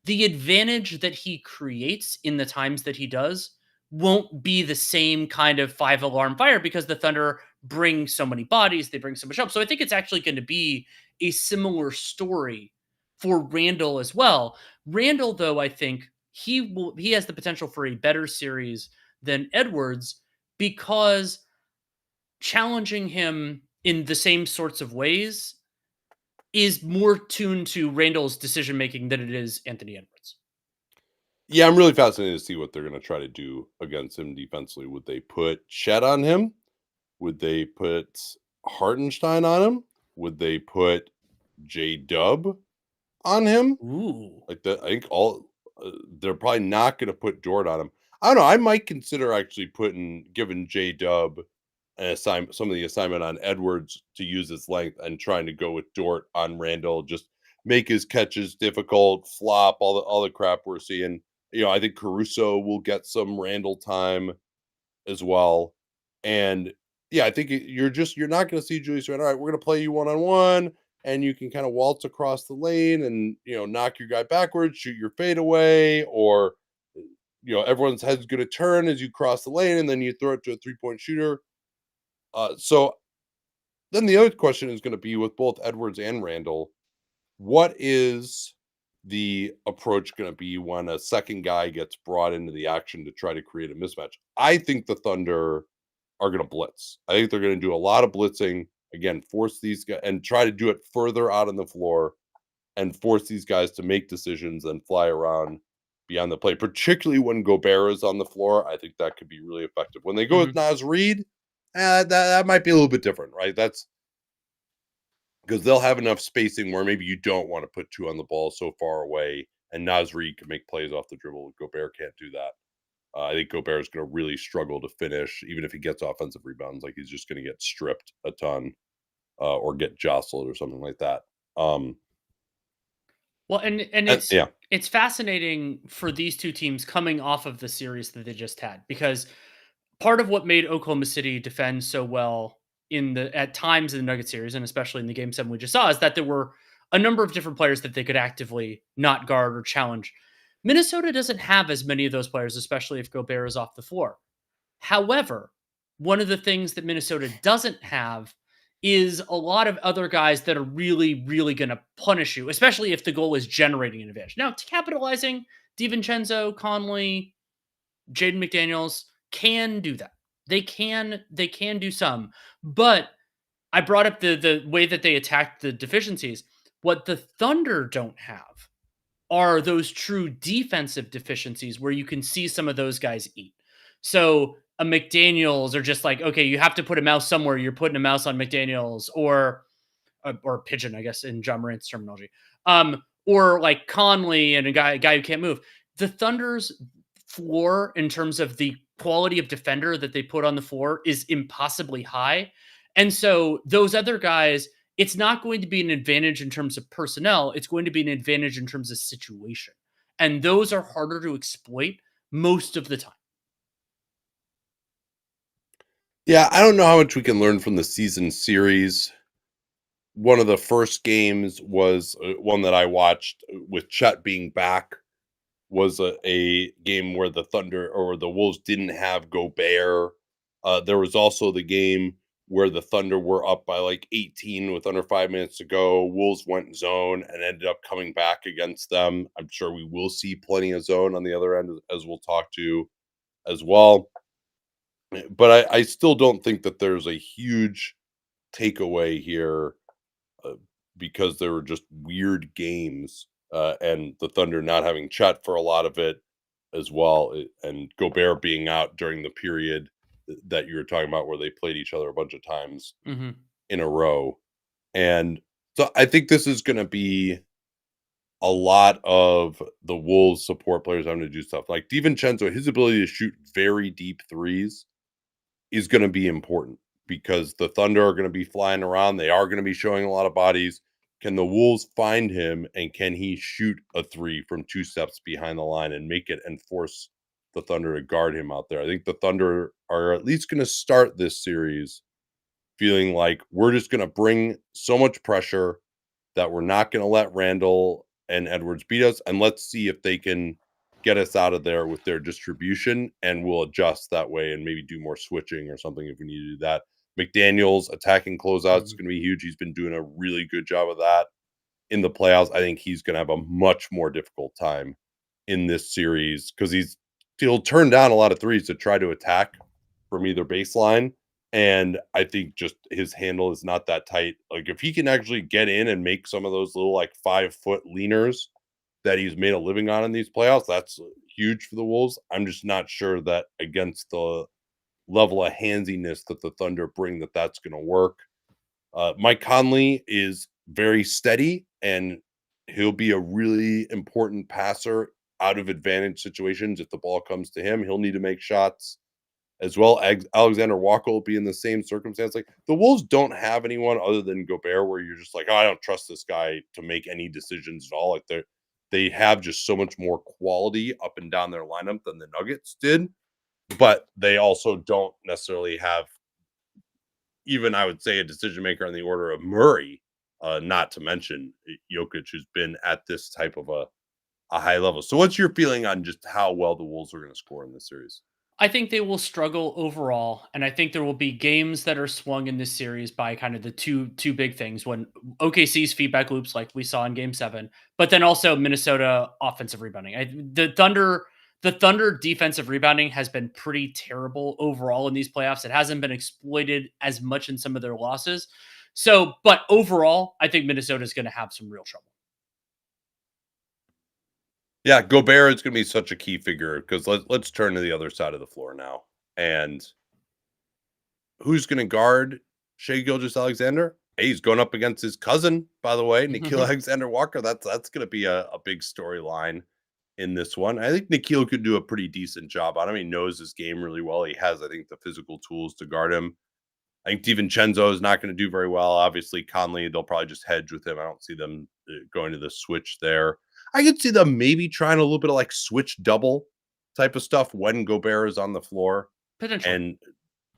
advantage that he creates in the times that he does won't be the same kind of 5-alarm fire because the Thunder bring so many bodies, they bring so much help. So I think it's actually going to be a similar story for Randle as well. Randle, though, I think he has the potential for a better series than Edwards because challenging him in the same sorts of ways is more tuned to Randle's decision making than it is Anthony Edwards. Yeah, I'm really fascinated to see what they're going to try to do against him defensively. Would they put Chet on him? Would they put Hartenstein on him? Would they put J-Dub on him? Ooh. Like that, I think they're probably not going to put Dort on him. I don't know. I might consider actually giving J-Dub some of the assignment on Edwards to use his length and trying to go with Dort on Randle, just make his catches difficult, flop, all the crap we're seeing. I think Caruso will get some Randle time as well. And yeah, I think you're not going to see Julius Randle. All right, we're going to play you one-on-one, and you can kind of waltz across the lane and, knock your guy backwards, shoot your fade away, or, everyone's head's going to turn as you cross the lane, and then you throw it to a three-point shooter. So then the other question is going to be with both Edwards and Randle, what is the approach going to be when a second guy gets brought into the action to try to create a mismatch? I think the Thunder are going to blitz. I think they're going to do a lot of blitzing, again, force these guys and try to do it further out on the floor and force these guys to make decisions and fly around beyond the play, particularly when Gobert is on the floor. I think that could be really effective. When they go with Naz Reid, that might be a little bit different, right? That's because they'll have enough spacing where maybe you don't want to put two on the ball so far away, and Naz Reid can make plays off the dribble. Gobert can't do that. I think Gobert is going to really struggle to finish, even if he gets offensive rebounds. Like, he's just going to get stripped a ton or get jostled or something like that. Well, and it's fascinating for these two teams coming off of the series that they just had, because part of what made Oklahoma City defend so well at times in the Nugget series, and especially in the Game 7 we just saw, is that there were a number of different players that they could actively not guard or challenge. Minnesota doesn't have as many of those players, especially if Gobert is off the floor. However, one of the things that Minnesota doesn't have is a lot of other guys that are really, really going to punish you, especially if the goal is generating an advantage. Now, capitalizing, DiVincenzo, Conley, Jaden McDaniels can do that. They can do some, but I brought up the way that they attacked the deficiencies. What the Thunder don't have are those true defensive deficiencies where you can see some of those guys eat. So a McDaniels are just like, okay, you have to put a mouse somewhere. You're putting a mouse on McDaniels or pigeon, I guess, in John Morant's terminology. Or like Conley and a guy who can't move. The Thunder's floor in terms of the quality of defender that they put on the floor is impossibly high. And so those other guys, it's not going to be an advantage in terms of personnel. It's going to be an advantage in terms of situation. And those are harder to exploit most of the time. Yeah, I don't know how much we can learn from the season series. One of the first games was one that I watched with Chet being back was a game where the Thunder or the Wolves didn't have Gobert. There was also the game where the Thunder were up by like 18 with under 5 minutes to go. Wolves went zone and ended up coming back against them. I'm sure we will see plenty of zone on the other end, as we'll talk to as well. But I still don't think that there's a huge takeaway here uh, because there were just weird games and the Thunder not having Chet for a lot of it as well, and Gobert being out during the period that you were talking about where they played each other a bunch of times Hmm. in a row. And so I think this is going to be a lot of the Wolves support players having to do stuff like DiVincenzo, his ability to shoot very deep threes is going to be important because the Thunder are going to be flying around. They are going to be showing a lot of bodies. Can the Wolves find him and can he shoot a three from 2 steps behind the line and make it and force the Thunder to guard him out there? I think the Thunder are at least going to start this series feeling like we're just going to bring so much pressure that we're not going to let Randle and Edwards beat us. And let's see if they can get us out of there with their distribution, and we'll adjust that way and maybe do more switching or something if we need to do that. McDaniels attacking closeouts is Hmm. going to be huge. He's been doing a really good job of that in the playoffs. I think he's going to have a much more difficult time in this series because he'll turn down a lot of threes to try to attack from either baseline. And I think just his handle is not that tight. Like if he can actually get in and make some of those little like 5 foot leaners that he's made a living on in these playoffs, that's huge for the Wolves. I'm just not sure that against the level of handsiness that the Thunder bring that's going to work. Mike Conley is very steady and he'll be a really important passer out of advantage situations. If the ball comes to him, he'll need to make shots as well. Alexander Walker will be in the same circumstance. Like the Wolves don't have anyone other than Gobert where you're just like, oh, I don't trust this guy to make any decisions at all. Like they have just so much more quality up and down their lineup than the Nuggets did, but they also don't necessarily have even I would say a decision maker on the order of Murray, not to mention Jokic, who's been at this type of a high level. So, what's your feeling on just how well the Wolves are going to score in this series? I think they will struggle overall, and I think there will be games that are swung in this series by kind of the two big things. When OKC's feedback loops, like we saw in Game 7, but then also Minnesota offensive rebounding. The Thunder defensive rebounding has been pretty terrible overall in these playoffs. It hasn't been exploited as much in some of their losses. So, but overall, I think Minnesota is going to have some real trouble. Yeah, Gobert is going to be such a key figure because let's turn to the other side of the floor now. And who's going to guard Shea Gilgeous-Alexander? Hey, he's going up against his cousin, by the way, Nikhil Alexander Walker. That's going to be a big storyline in this one. I think Nikhil could do a pretty decent job on him. He knows his game really well. He has, I think, the physical tools to guard him. I think DiVincenzo is not going to do very well. Obviously, Conley, they'll probably just hedge with him. I don't see them going to the switch there. I could see them maybe trying a little bit of like switch double type of stuff when Gobert is on the floor Potentially. and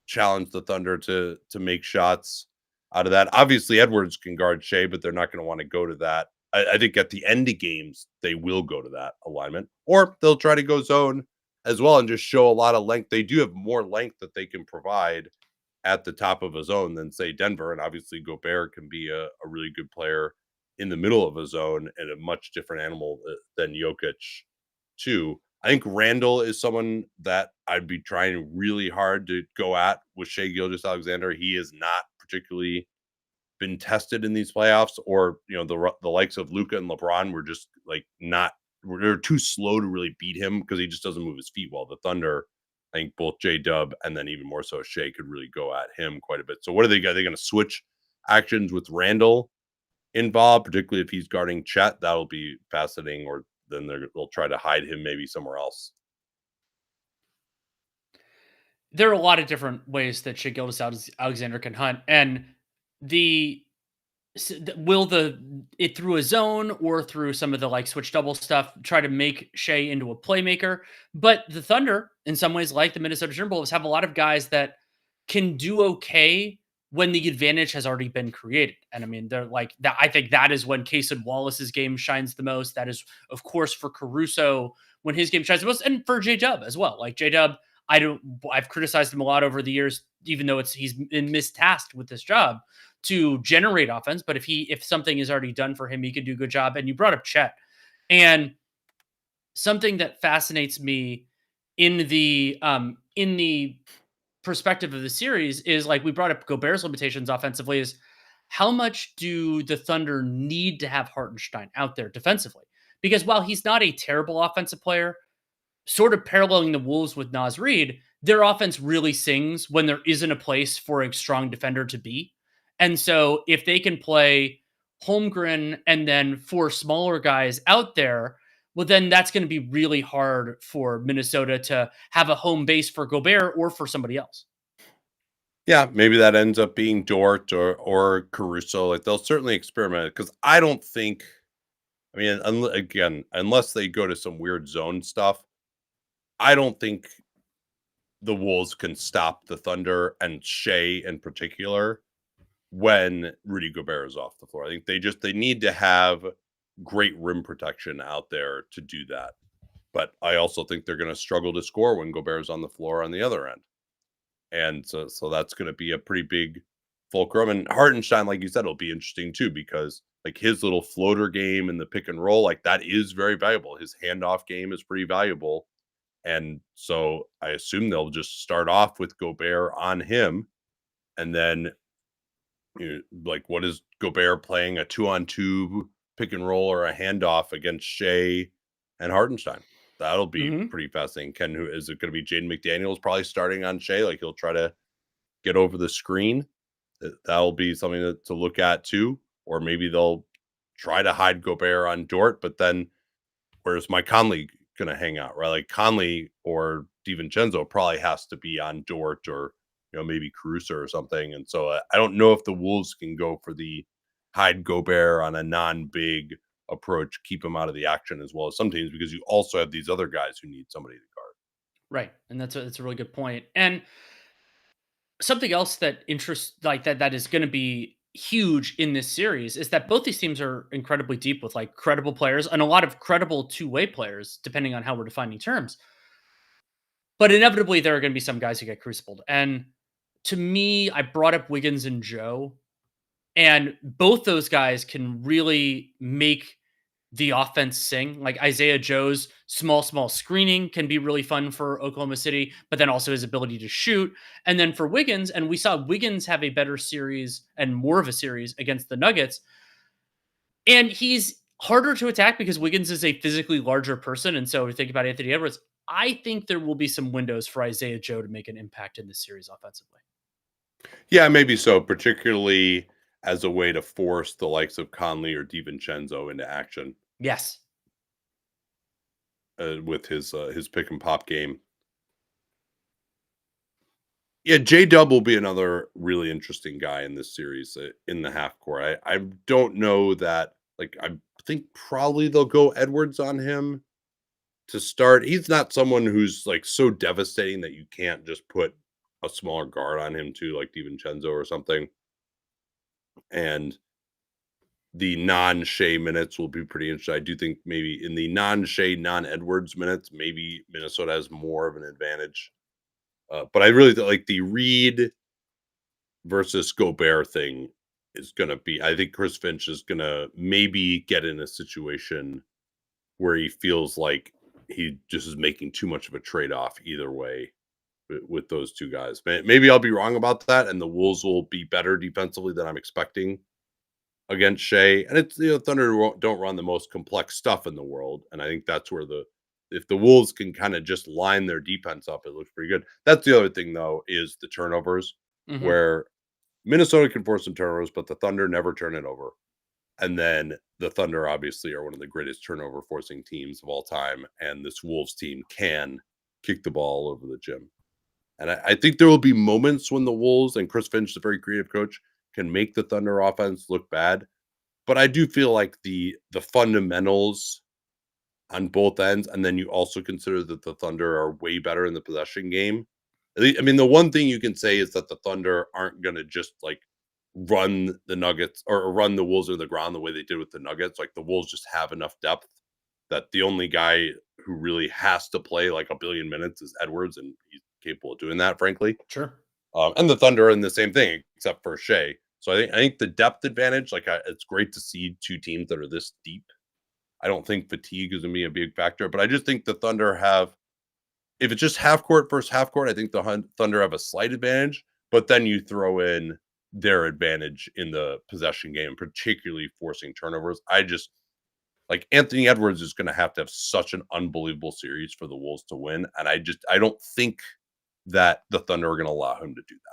challenge the Thunder to make shots out of that. Obviously, Edwards can guard Shea, but they're not going to want to go to that. I think at the end of games, they will go to that alignment, or they'll try to go zone as well and just show a lot of length. They do have more length that they can provide at the top of a zone than say Denver. And obviously Gobert can be a really good player in the middle of a zone and a much different animal than Jokic too. I think Randall is someone that I'd be trying really hard to go at with Shea Gilgeous-Alexander. He has not particularly been tested in these playoffs, or the likes of Luka and LeBron were just like not they're too slow to really beat him because he just doesn't move his feet well. The Thunder, I think both J Dub and then even more so Shea could really go at him quite a bit. So what are they got? They're going to switch actions with Randall involved, particularly if he's guarding Chet. That'll be fascinating. Or then they'll try to hide him maybe somewhere else. There are a lot of different ways that Shai Gilgeous-Alexander can hunt, and the will it through a zone or through some of the like switch double stuff try to make Shai into a playmaker. But the Thunder, in some ways, like the Minnesota Timberwolves, have a lot of guys that can do okay when the advantage has already been created. And I mean, they're like that. I think that is when Cason Wallace's game shines the most. That is, of course, for Caruso when his game shines the most, and for J Dub as well. Like J Dub, I've criticized him a lot over the years, even though he's been mistasked with this job to generate offense. But if something is already done for him, he can do a good job. And you brought up Chet, and something that fascinates me in the perspective of the series is like we brought up Gobert's limitations offensively is how much do the Thunder need to have Hartenstein out there defensively? Because while he's not a terrible offensive player, sort of paralleling the Wolves with Naz Reid, their offense really sings when there isn't a place for a strong defender to be. And so if they can play Holmgren and then 4 smaller guys out there, well, then that's going to be really hard for Minnesota to have a home base for Gobert or for somebody else. Yeah, maybe that ends up being Dort or Caruso. Like they'll certainly experiment because I don't think. I mean, again, unless they go to some weird zone stuff, I don't think the Wolves can stop the Thunder and Shai in particular when Rudy Gobert is off the floor. I think they need to have great rim protection out there to do that. But I also think they're going to struggle to score when Gobert's on the floor on the other end. And so that's going to be a pretty big fulcrum. And Hartenstein, like you said, will be interesting too, because like his little floater game and the pick and roll, like that is very valuable. His handoff game is pretty valuable. And so I assume they'll just start off with Gobert on him. And then, like, what is Gobert playing a 2-on-2 pick and roll or a handoff against Shai and Hartenstein? That'll be pretty fascinating. Is it going to be Jaden McDaniels probably starting on Shai? Like he'll try to get over the screen. That'll be something to look at too. Or maybe they'll try to hide Gobert on Dort, but then where's Mike Conley going to hang out, right? Like Conley or DiVincenzo probably has to be on Dort or, maybe Caruso or something. And so I don't know if the Wolves can go for the hide Gobert on a non-big approach, keep him out of the action as well as some teams, because you also have these other guys who need somebody to guard. Right. And that's a really good point. And something else that interests like that is going to be huge in this series is that both these teams are incredibly deep with like credible players and a lot of credible two-way players, depending on how we're defining terms. But inevitably, there are going to be some guys who get crucibled. And to me, I brought up Wiggins and Joe, and both those guys can really make the offense sing. Like Isaiah Joe's small screening can be really fun for Oklahoma City, but then also his ability to shoot. And then for Wiggins, and we saw Wiggins have a better series and more of a series against the Nuggets. And he's harder to attack because Wiggins is a physically larger person. And so we think about Anthony Edwards. I think there will be some windows for Isaiah Joe to make an impact in this series offensively. Yeah, maybe so, particularly as a way to force the likes of Conley or DiVincenzo into action. Yes. With his pick and pop game. Yeah, J-Dub will be another really interesting guy in this series in the half court. I don't know that, like, I think probably they'll go Edwards on him to start. He's not someone who's like so devastating that you can't just put a smaller guard on him too, like DiVincenzo or something. And the non-Shai minutes will be pretty interesting. I do think maybe in the non-Shai, non-Edwards minutes, maybe Minnesota has more of an advantage. But I really like the Reid versus Gobert thing is going to be, I think Chris Finch is going to maybe get in a situation where he feels like he just is making too much of a trade-off either way with those two guys. Maybe I'll be wrong about that, and the Wolves will be better defensively than I'm expecting against Shai. And it's, Thunder don't run the most complex stuff in the world, and I think that's where if the Wolves can kind of just line their defense up, it looks pretty good. That's the other thing, though, is the turnovers, where Minnesota can force some turnovers, but the Thunder never turn it over. And then the Thunder obviously are one of the greatest turnover forcing teams of all time. And this Wolves team can kick the ball over the gym. And I think there will be moments when the Wolves, and Chris Finch is a very creative coach, can make the Thunder offense look bad. But I do feel like the fundamentals on both ends, and then you also consider that the Thunder are way better in the possession game. I mean, the one thing you can say is that the Thunder aren't going to just like run the Nuggets or run the Wolves into the ground the way they did with the Nuggets. Like the Wolves just have enough depth that the only guy who really has to play like a billion minutes is Edwards, and he's capable of doing that, frankly. Sure. And the Thunder are in the same thing, except for Shai. So I think the depth advantage, it's great to see two teams that are this deep. I don't think fatigue is going to be a big factor, but I just think the Thunder have, if it's just half court versus half court, I think the Thunder have a slight advantage, but then you throw in their advantage in the possession game, particularly forcing turnovers. I just, like, Anthony Edwards is going to have such an unbelievable series for the Wolves to win. And I don't think that the Thunder are going to allow him to do that.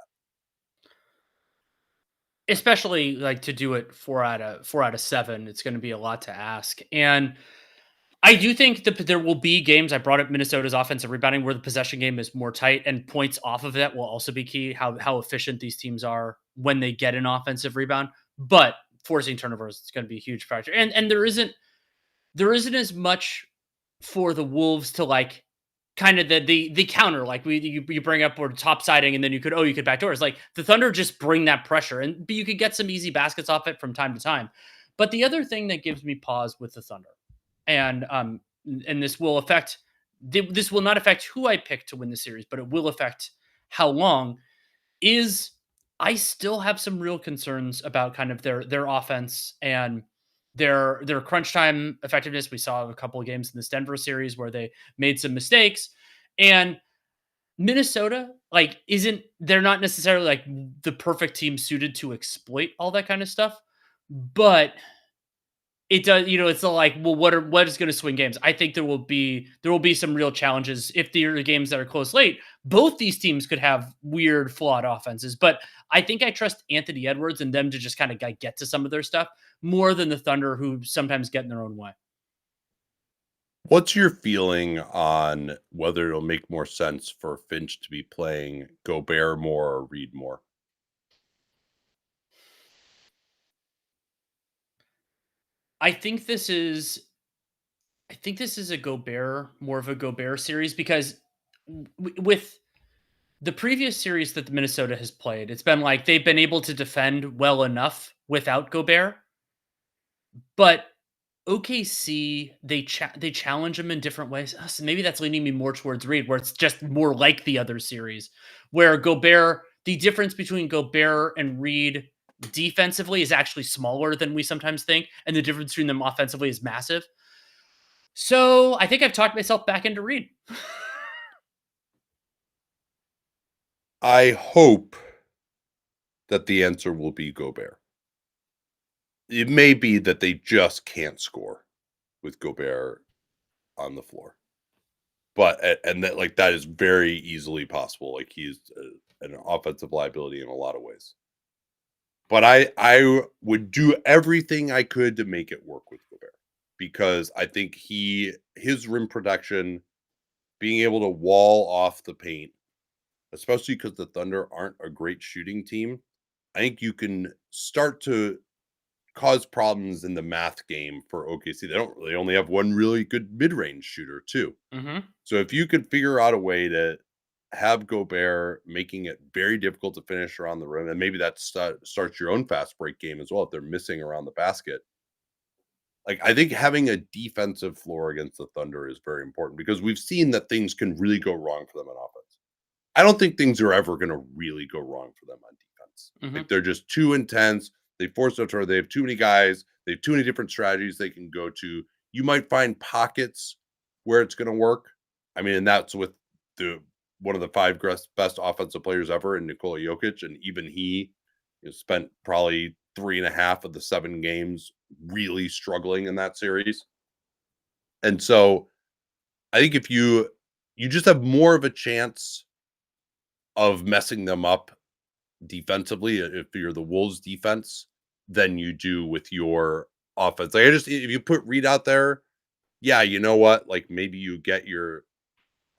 Especially like to do it 4 out of 7, it's going to be a lot to ask. And I do think that there will be games. I brought up Minnesota's offensive rebounding where the possession game is more tight, and points off of that will also be key. How efficient these teams are when they get an offensive rebound, but forcing turnovers is going to be a huge factor. And there isn't as much for the Wolves to like kind of the counter, like you bring up or top siding, and then you could backdoors. Like the Thunder just bring that pressure, but you could get some easy baskets off it from time to time. But the other thing that gives me pause with the Thunder, and this will affect, this will not affect who I pick to win the series, but it will affect how long, is I still have some real concerns about kind of their offense and their crunch time effectiveness. We saw a couple of games in this Denver series where they made some mistakes, and Minnesota they're not necessarily like the perfect team suited to exploit all that kind of stuff, but it does, it's like, well, what is going to swing games? I think there will be some real challenges if there are games that are close late. Both these teams could have weird, flawed offenses, but I think I trust Anthony Edwards and them to just kind of get to some of their stuff more than the Thunder, who sometimes get in their own way. What's your feeling on whether it'll make more sense for Finch to be playing Gobert more or Reed more? I think this is I think this is more of a Gobert series, because with the previous series that the Minnesota has played, it's been like they've been able to defend well enough without Gobert, but OKC, they challenge him in different ways. So maybe that's leaning me more towards Reed, where it's just more like the other series, where Gobert, the difference between Gobert and Reed defensively is actually smaller than we sometimes think, and the difference between them offensively is massive. So I think I've talked myself back into Reed. I hope that the answer will be Gobert. It may be that they just can't score with Gobert on the floor, but and that, like, that is very easily possible. Like, he's an offensive liability in a lot of ways. But I would do everything I could to make it work with Gobert, because I think his rim protection, being able to wall off the paint, especially because the Thunder aren't a great shooting team, I think you can start to cause problems in the math game for OKC. They only have one really good mid-range shooter too. Mm-hmm. So if you could figure out a way to have Gobert making it very difficult to finish around the rim, and maybe that starts your own fast break game as well if they're missing around the basket. Like, I think having a defensive floor against the Thunder is very important, because we've seen that things can really go wrong for them on offense. I don't think things are ever going to really go wrong for them on defense. Mm-hmm. Like, they're just too intense. They force it, or they have too many guys. They have too many different strategies they can go to. You might find pockets where it's going to work. I mean, and that's with one of the 5 best offensive players ever in Nikola Jokic, and even he spent probably 3.5 of the 7 games really struggling in that series. And so I think if you just have more of a chance of messing them up defensively if you're the Wolves defense than you do with your offense. Like, if you put Reed out there, yeah, you know what? Like, maybe you get your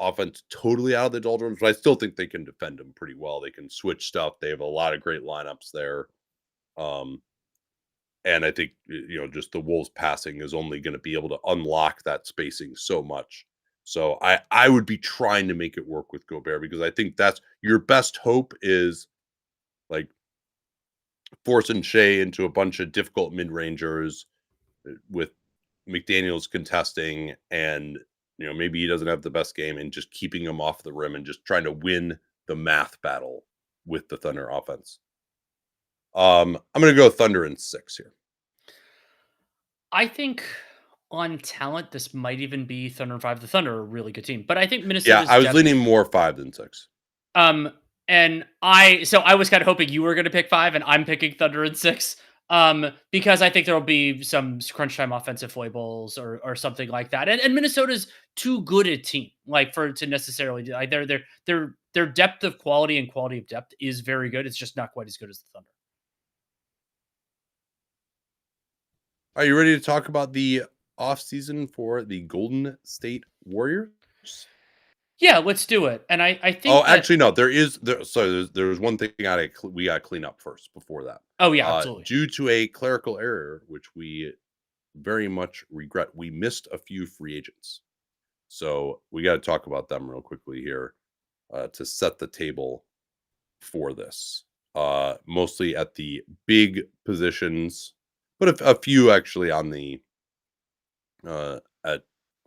offense totally out of the doldrums, but I still think they can defend them pretty well. They can switch stuff. They have a lot of great lineups there. And I think, just the Wolves passing is only going to be able to unlock that spacing so much. So I would be trying to make it work with Gobert, because I think that's your best hope, is like forcing Shea into a bunch of difficult mid-rangers with McDaniels contesting, and maybe he doesn't have the best game, and just keeping him off the rim and just trying to win the math battle with the Thunder offense. I'm going to go Thunder in 6 here. I think on talent, this might even be Thunder in 5. The Thunder are a really good team, but I think Yeah, Minnesota's I was leaning more 5 than 6. And I was kind of hoping you were going to pick 5, and I'm picking Thunder in 6. Because I think there'll be some crunch time offensive foibles or something like that. And Minnesota's too good a team, like, for it to necessarily do. Like, their depth of quality and quality of depth is very good. It's just not quite as good as the Thunder. Are you ready to talk about the offseason for the Golden State Warriors? Yeah, let's do it. And I think actually, no, there's one thing we got to clean up first before that. Oh, yeah, absolutely. Due to a clerical error, which we very much regret, we missed a few free agents. So we got to talk about them real quickly here to set the table for this. Mostly at the big positions, but a few actually on the at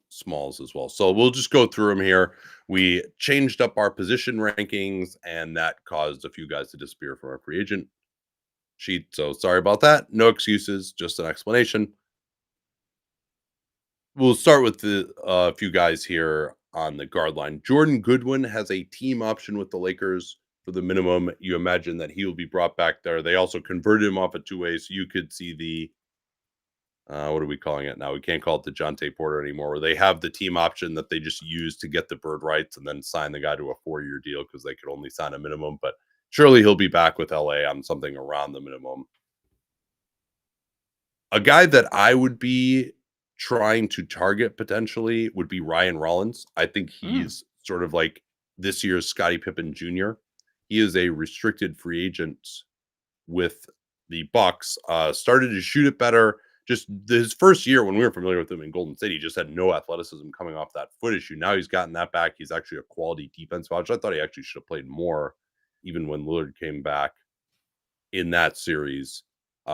smalls as well. So we'll just go through them here. We changed up our position rankings, and that caused a few guys to disappear from our free agent sheet. So sorry about that. No excuses, just an explanation. We'll start with the few guys here on the guard line. Jordan Goodwin has a team option with the Lakers for the minimum. You imagine that he will be brought back there. They also converted him off a two-way, so you could see the what are we calling it now? We can't call it the Jonte Porter anymore, where they have the team option that they just use to get the bird rights and then sign the guy to a 4-year deal because they could only sign a minimum. But surely he'll be back with LA on something around the minimum. A guy that I would be trying to target potentially would be Ryan Rollins. I think he's sort of like this year's Scottie Pippen Jr. He is a restricted free agent with the Bucks. Started to shoot it better. Just his first year when we were familiar with him in Golden State, he just had no athleticism coming off that foot issue. Now he's gotten that back. He's actually a quality defense watch. I thought he actually should have played more, even when Lillard came back in that series.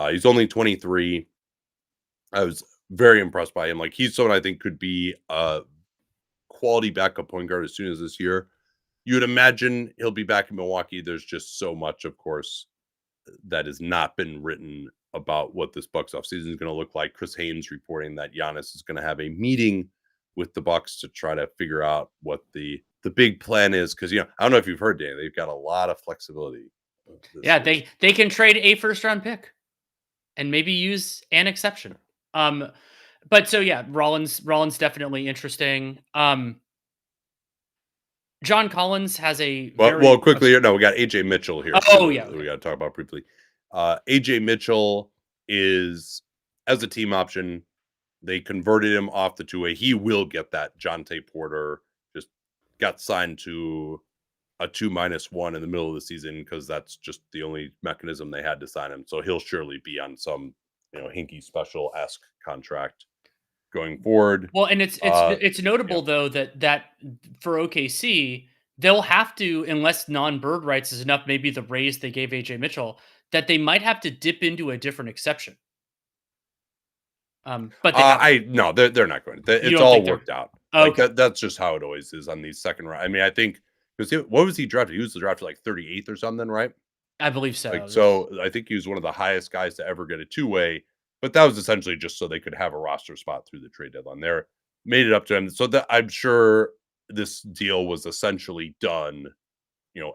He's only 23. I was very impressed by him. Like, he's someone I think could be a quality backup point guard as soon as this year. You would imagine he'll be back in Milwaukee. There's just so much, of course, that has not been written about what this Bucks offseason is going to look like. Chris Haynes reporting that Giannis is going to have a meeting with the Bucks to try to figure out what the big plan is. Because, I don't know if you've heard, Dan, they've got a lot of flexibility. Yeah, they can trade a first-round pick and maybe use an exception. But so yeah, Rollins definitely interesting. John Collins has a quickly. No, we got AJ Mitchell here. Oh yeah, we got to talk about briefly. AJ Mitchell is, as a team option, they converted him off the two-way. He will get that. Jonte Porter just got signed to a 2-1 in the middle of the season because that's just the only mechanism they had to sign him. So he'll surely be on some Hinkie special-esque contract going forward. Well, and it's notable though that for OKC they'll have to, unless non-bird rights is enough, maybe the raise they gave AJ Mitchell, that they might have to dip into a different exception. But no, they're not going to. It's all worked out. Okay. Like that's just how it always is on these second round. I mean, I think because what was he drafted? He was drafted like 38th or something, right? I believe so. So I think he was one of the highest guys to ever get a two-way. But that was essentially just so they could have a roster spot through the trade deadline. They made it up to him. So that I'm sure this deal was essentially done,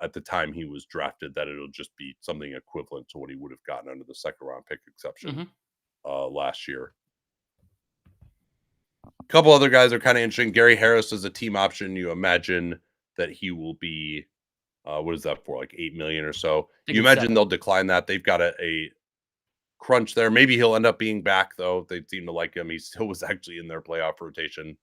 at the time he was drafted, that it'll just be something equivalent to what he would have gotten under the second round pick exception last year. A couple other guys are kind of interesting. Gary Harris is a team option. You imagine that he will be, what is that for? Like $8 million or so. You imagine they'll decline that. They've got a crunch there. Maybe he'll end up being back, though. They seem to like him. He still was actually in their playoff rotation.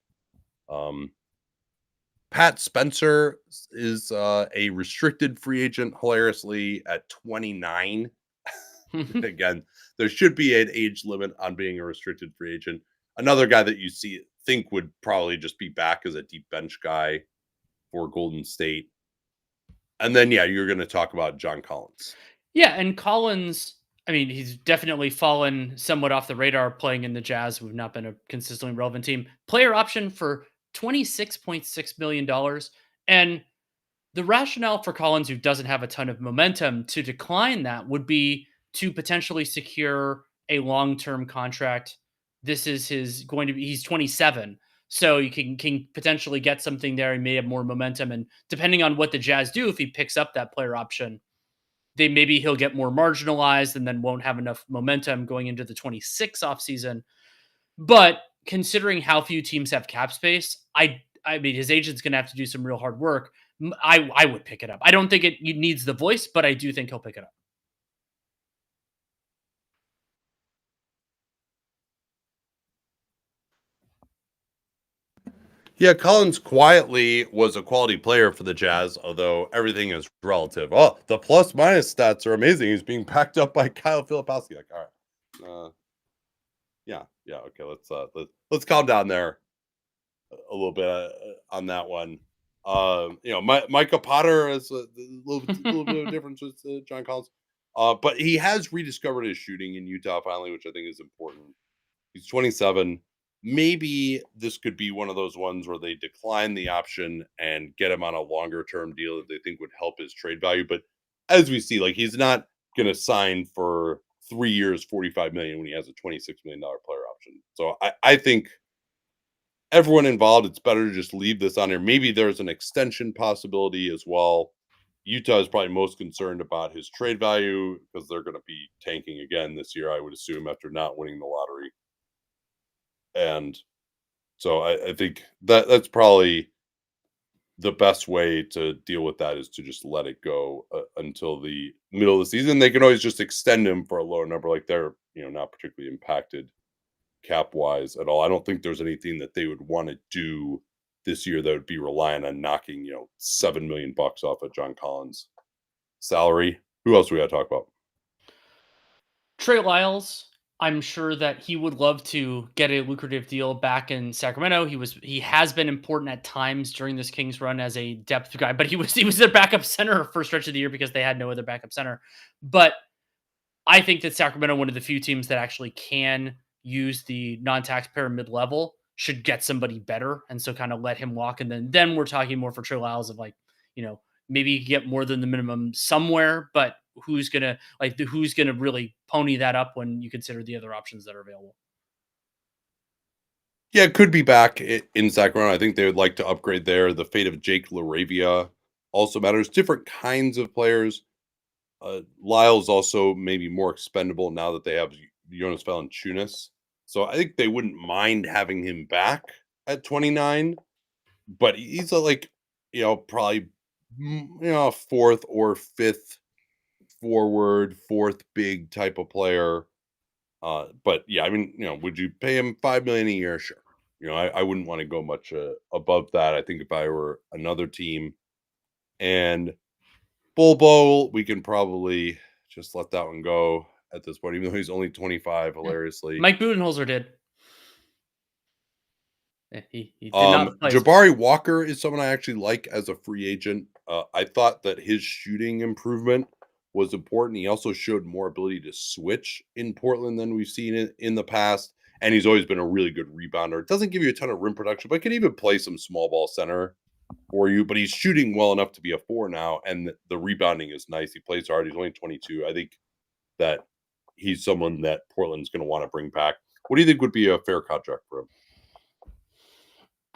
Pat Spencer is a restricted free agent, hilariously, at 29. Again, there should be an age limit on being a restricted free agent. Another guy that you think would probably just be back as a deep bench guy for Golden State. And then, yeah, you're going to talk about John Collins. Yeah, and Collins, I mean, he's definitely fallen somewhat off the radar playing in the Jazz, who've not been a consistently relevant team. Player option for $26.6 million. And the rationale for Collins, who doesn't have a ton of momentum, to decline that would be to potentially secure a long-term contract. This is he's 27. So you can potentially get something there. He may have more momentum. And depending on what the Jazz do, if he picks up that player option, maybe he'll get more marginalized and then won't have enough momentum going into the 26 offseason. But considering how few teams have cap space, I mean, his agent's going to have to do some real hard work. I would pick it up. I don't think it needs the voice, but I do think he'll pick it up. Yeah, Collins quietly was a quality player for the Jazz, although everything is relative. Oh, the plus minus stats are amazing. He's being backed up by Kyle Filipowski. Like, all right, yeah, okay. Let's calm down there a little bit on that one. Micah Potter is a little bit of a difference with John Collins, but he has rediscovered his shooting in Utah finally, which I think is important. He's 27. Maybe this could be one of those ones where they decline the option and get him on a longer term deal that they think would help his trade value. But as we see, like, he's not going to sign for 3 years, $45 million when he has a $26 million player option. So I think everyone involved, it's better to just leave this on here. Maybe there's an extension possibility as well. Utah is probably most concerned about his trade value because they're going to be tanking again this year, I would assume, after not winning the lottery. And so I think that's probably the best way to deal with that, is to just let it go until the middle of the season. They can always just extend him for a lower number. Like, they're not particularly impacted cap wise at all. I don't think there's anything that they would want to do this year that would be relying on knocking $7 million off of John Collins' salary. Who else we got to talk about? Trey Lyles, I'm sure that he would love to get a lucrative deal back in Sacramento. He has been important at times during this Kings run as a depth guy, but he was their backup center for a stretch of the year because they had no other backup center. But I think that Sacramento, one of the few teams that actually can use the non-taxpayer mid-level, should get somebody better, and so kind of let him walk. And then we're talking more for Trey Lyles of, like, maybe get more than the minimum somewhere, but who's gonna really pony that up when you consider the other options that are available? Yeah, it could be back in Sacramento. I think they would like to upgrade there. The fate of Jake LaRavia also matters. Different kinds of players. Lyles also maybe more expendable now that they have Jonas Valanciunas. So I think they wouldn't mind having him back at 29, but he's probably fourth or fifth forward, fourth big type of player. But yeah, I mean, would you pay him $5 million a year? Sure. I wouldn't want to go much above that. I think if I were another team. And Bol Bol, we can probably just let that one go at this point, even though he's only 25, hilariously. Mike Budenholzer did. He did not play. Jabari Walker is someone I actually like as a free agent. I thought that his shooting improvement was important. He also showed more ability to switch in Portland than we've seen it in the past. And he's always been a really good rebounder. Doesn't give you a ton of rim production, but can even play some small ball center for you. But he's shooting well enough to be a 4 now. And the rebounding is nice. He plays hard. He's only 22. I think that he's someone that Portland's going to want to bring back. What do you think would be a fair contract for him?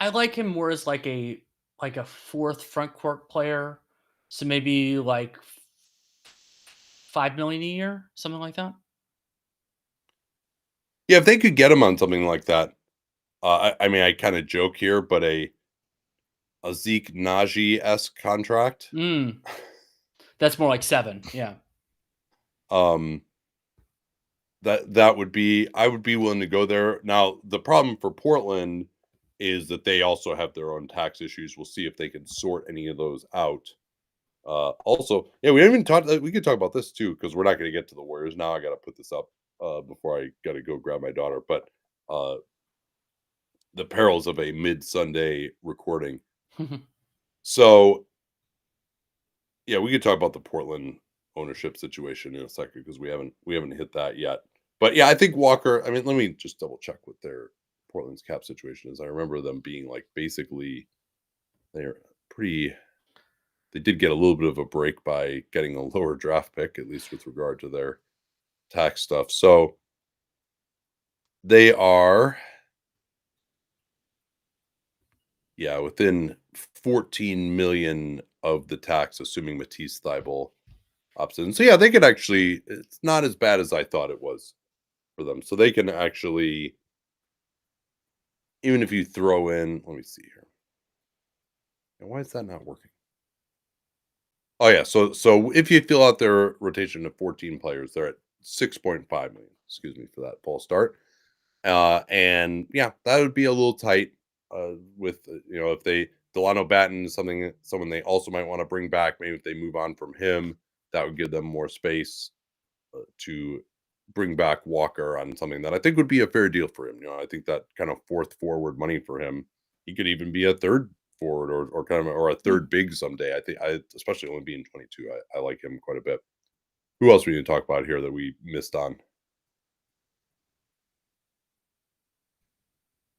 I like him more as like a fourth front court player. So maybe like $5 million a year, something like that. Yeah, if they could get him on something like that, I mean, I kind of joke here, but a Zeke Naji-esque contract. That's more like 7. Yeah. That would be, I would be willing to go there. Now, the problem for Portland is that they also have their own tax issues. We'll see if they can sort any of those out. Also, yeah, we haven't even talked. We could talk about this too because we're not going to get to the Warriors now. I got to put this up before I got to go grab my daughter. But uh, the perils of a mid Sunday recording. So yeah, we could talk about the Portland ownership situation in a second because we haven't hit that yet. But yeah, I think Walker. I mean, let me just double check what their Portland's cap situation is. I remember them being like basically they're pretty. They did get a little bit of a break by getting a lower draft pick, at least with regard to their tax stuff. So they are, yeah, within 14 million of the tax, assuming Matisse Thybulle opts in. So yeah, they could actually. It's not as bad as I thought it was for them. So they can actually, even if you throw in, let me see here. And why is that not working? Oh yeah, so if you fill out their rotation of 14 players, they're at 6.5 million. Excuse me for that false start. And yeah, that would be a little tight. With if they Delano Batten is someone they also might want to bring back. Maybe if they move on from him, that would give them more space to bring back Walker on something that I think would be a fair deal for him. I think that kind of fourth forward money for him. He could even be a third forward or kind of or a third big someday. I think especially only being 22, I like him quite a bit. Who else we need to talk about here that we missed on?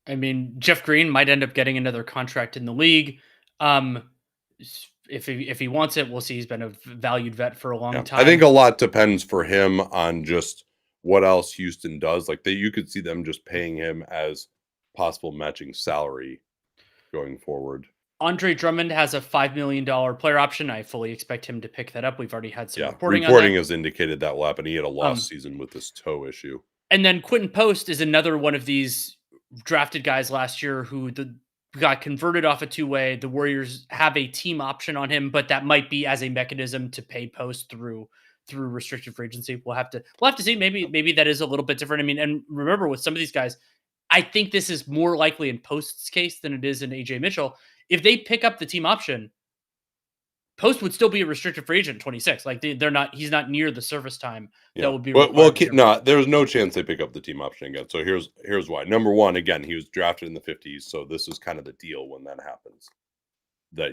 I mean, Jeff Green might end up getting another contract in the league. If he wants it, we'll see. He's been a valued vet for a long Yeah, I think time. a lot depends for him on just what else Houston does. Like you could see them just paying him as possible matching salary going forward. Andre Drummond has a $5 million player option. I fully expect him to pick that up. We've already had some Yeah, reporting on reporting that. has indicated that will happen. He had a lost season with this toe issue. And then Quinten Post is another one of these drafted guys last year who got converted off a two-way. The Warriors have a team option on him, but that might be as a mechanism to pay Post through restricted free agency. We'll have to see. Maybe that is a little bit different. I mean, and remember with some of these guys, I think this is more likely in Post's case than it is in AJ Mitchell. If they pick up the team option, Post would still be a restricted free agent 26. Like they're not. He's not near the service time that Yeah. would be Well, required. no, there's no chance they pick up the team option again. So here's why. Number one, again, he was drafted in the 50s, so this is kind of the deal when that happens. That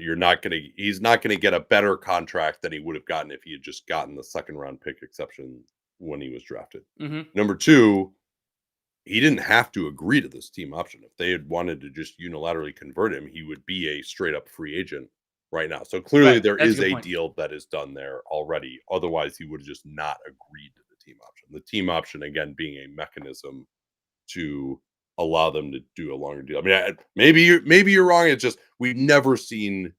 he's not gonna get a better contract than he would have gotten if he had just gotten the second round pick exception when he was drafted. Mm-hmm. Number two, he didn't have to agree to this team option. If they had wanted to just unilaterally convert him, he would be a straight up free agent right now. So clearly Right. there That's is a good a point. deal that is done there already. Otherwise, he would have just not agreed to the team option. The team option, again, being a mechanism to allow them to do a longer deal. I mean, maybe you're wrong. It's just we've never seen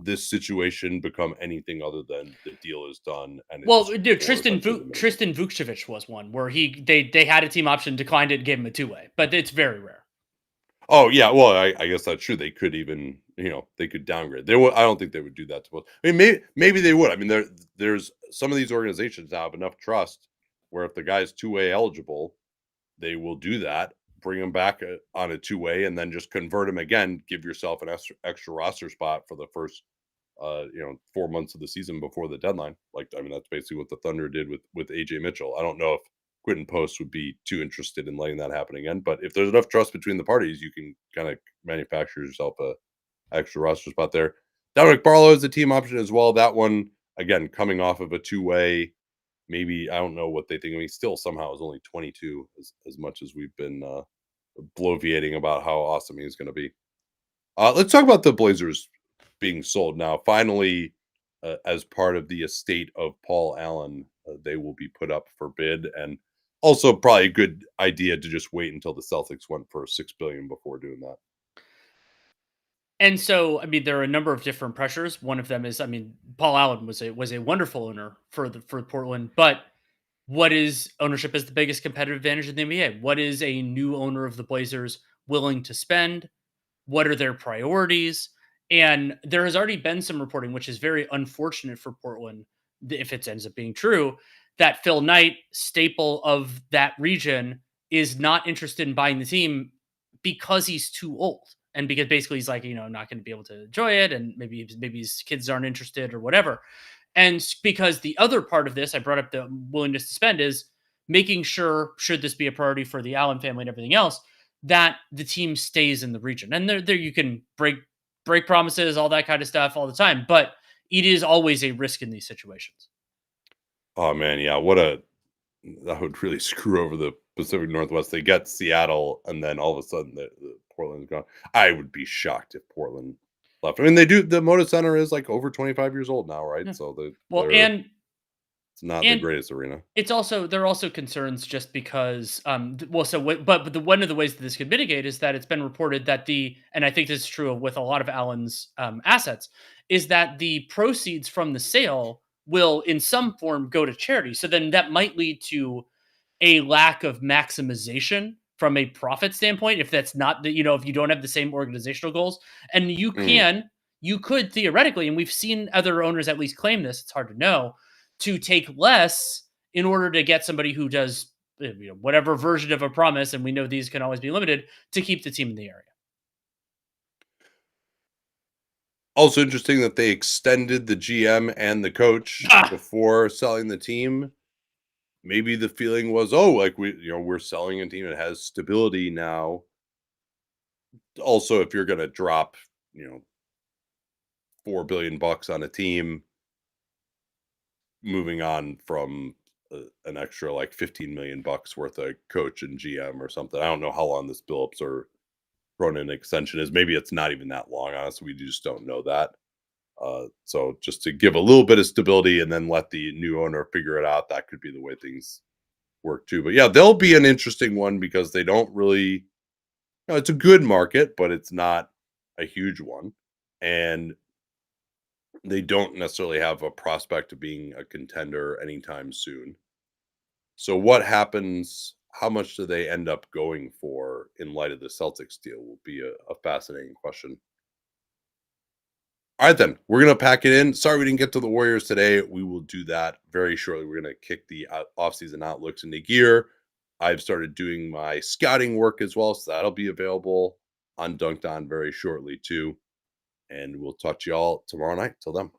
this situation become anything other than the deal is done. And Well, it's dude, for essentially the minimum. Tristan Vukcevic was one where they had a team option, declined it, gave him a two-way, but it's very rare. Oh yeah, well, I guess that's true. They could even, they could downgrade. I don't think they would do that to us. I mean, maybe they would. I mean, there's some of these organizations now have enough trust where if the guy's two-way eligible, they will do that. Bring him back on a two-way, and then just convert him again. Give yourself an extra roster spot for the first, 4 months of the season before the deadline. Like, I mean, that's basically what the Thunder did with AJ Mitchell. I don't know if Quinten Post would be too interested in letting that happen again. But if there's enough trust between the parties, you can kind of manufacture yourself a extra roster spot there. Dominic Barlow is a team option as well. That one, again, coming off of a two-way. Maybe I don't know what they think. I mean, still somehow is only 22, as much as we've been bloviating about how awesome he's going to be. Let's talk about the Blazers being sold now. Finally, as part of the estate of Paul Allen, they will be put up for bid, and also probably a good idea to just wait until the Celtics went for $6 billion before doing that. And so, I mean, there are a number of different pressures. One of them is, I mean, Paul Allen was a wonderful owner for Portland, but what is ownership is the biggest competitive advantage in the NBA? What is a new owner of the Blazers willing to spend? What are their priorities? And there has already been some reporting, which is very unfortunate for Portland, if it ends up being true, that Phil Knight, staple of that region, is not interested in buying the team because he's too old. And because basically he's like, not going to be able to enjoy it, and maybe his kids aren't interested or whatever. And because the other part of this, I brought up the willingness to spend, is making sure, should this be a priority for the Allen family and everything else, that the team stays in the region. And there you can break promises, all that kind of stuff all the time, but it is always a risk in these situations. Oh man, yeah. That would really screw over the Pacific Northwest. They get Seattle, and then all of a sudden the Portland's gone. I would be shocked if Portland left. I mean, they do. The Moda Center is like over 25 years old now, right? Yeah. So Well, it's not the and greatest arena. it's also, there are also concerns just because well, but the one of the ways that this could mitigate is that it's been reported that and I think this is true with a lot of Allen's assets, is that the proceeds from the sale will in some form go to charity. So then that might lead to a lack of maximization from a profit standpoint, if that's not if you don't have the same organizational goals. And Mm. you could theoretically, and we've seen other owners at least claim this, it's hard to know, to take less in order to get somebody who does whatever version of a promise, and we know these can always be limited, to keep the team in the area. Also interesting that they extended the GM and the coach Ah! before selling the team. Maybe the feeling was, oh, like we're selling a team that has stability now. Also, if you're going to drop, you know, $4 billion on a team, moving on from an extra like 15 million bucks worth of coach and GM or something. I don't know how long this Billups or Cronin extension is. Maybe it's not even that long. Honestly, we just don't know that. So just to give a little bit of stability and then let the new owner figure it out, that could be the way things work too. But yeah, they'll be an interesting one because they don't really, it's a good market, but it's not a huge one. And they don't necessarily have a prospect of being a contender anytime soon. So what happens? How much do they end up going for in light of the Celtics deal will be a fascinating question. All right, then we're gonna pack it in. Sorry we didn't get to the Warriors today. We will do that very shortly. We're gonna kick the offseason outlooks into gear. I've started doing my scouting work as well, so that'll be available on Dunc'd very shortly too. And we'll talk to y'all tomorrow night. Till then.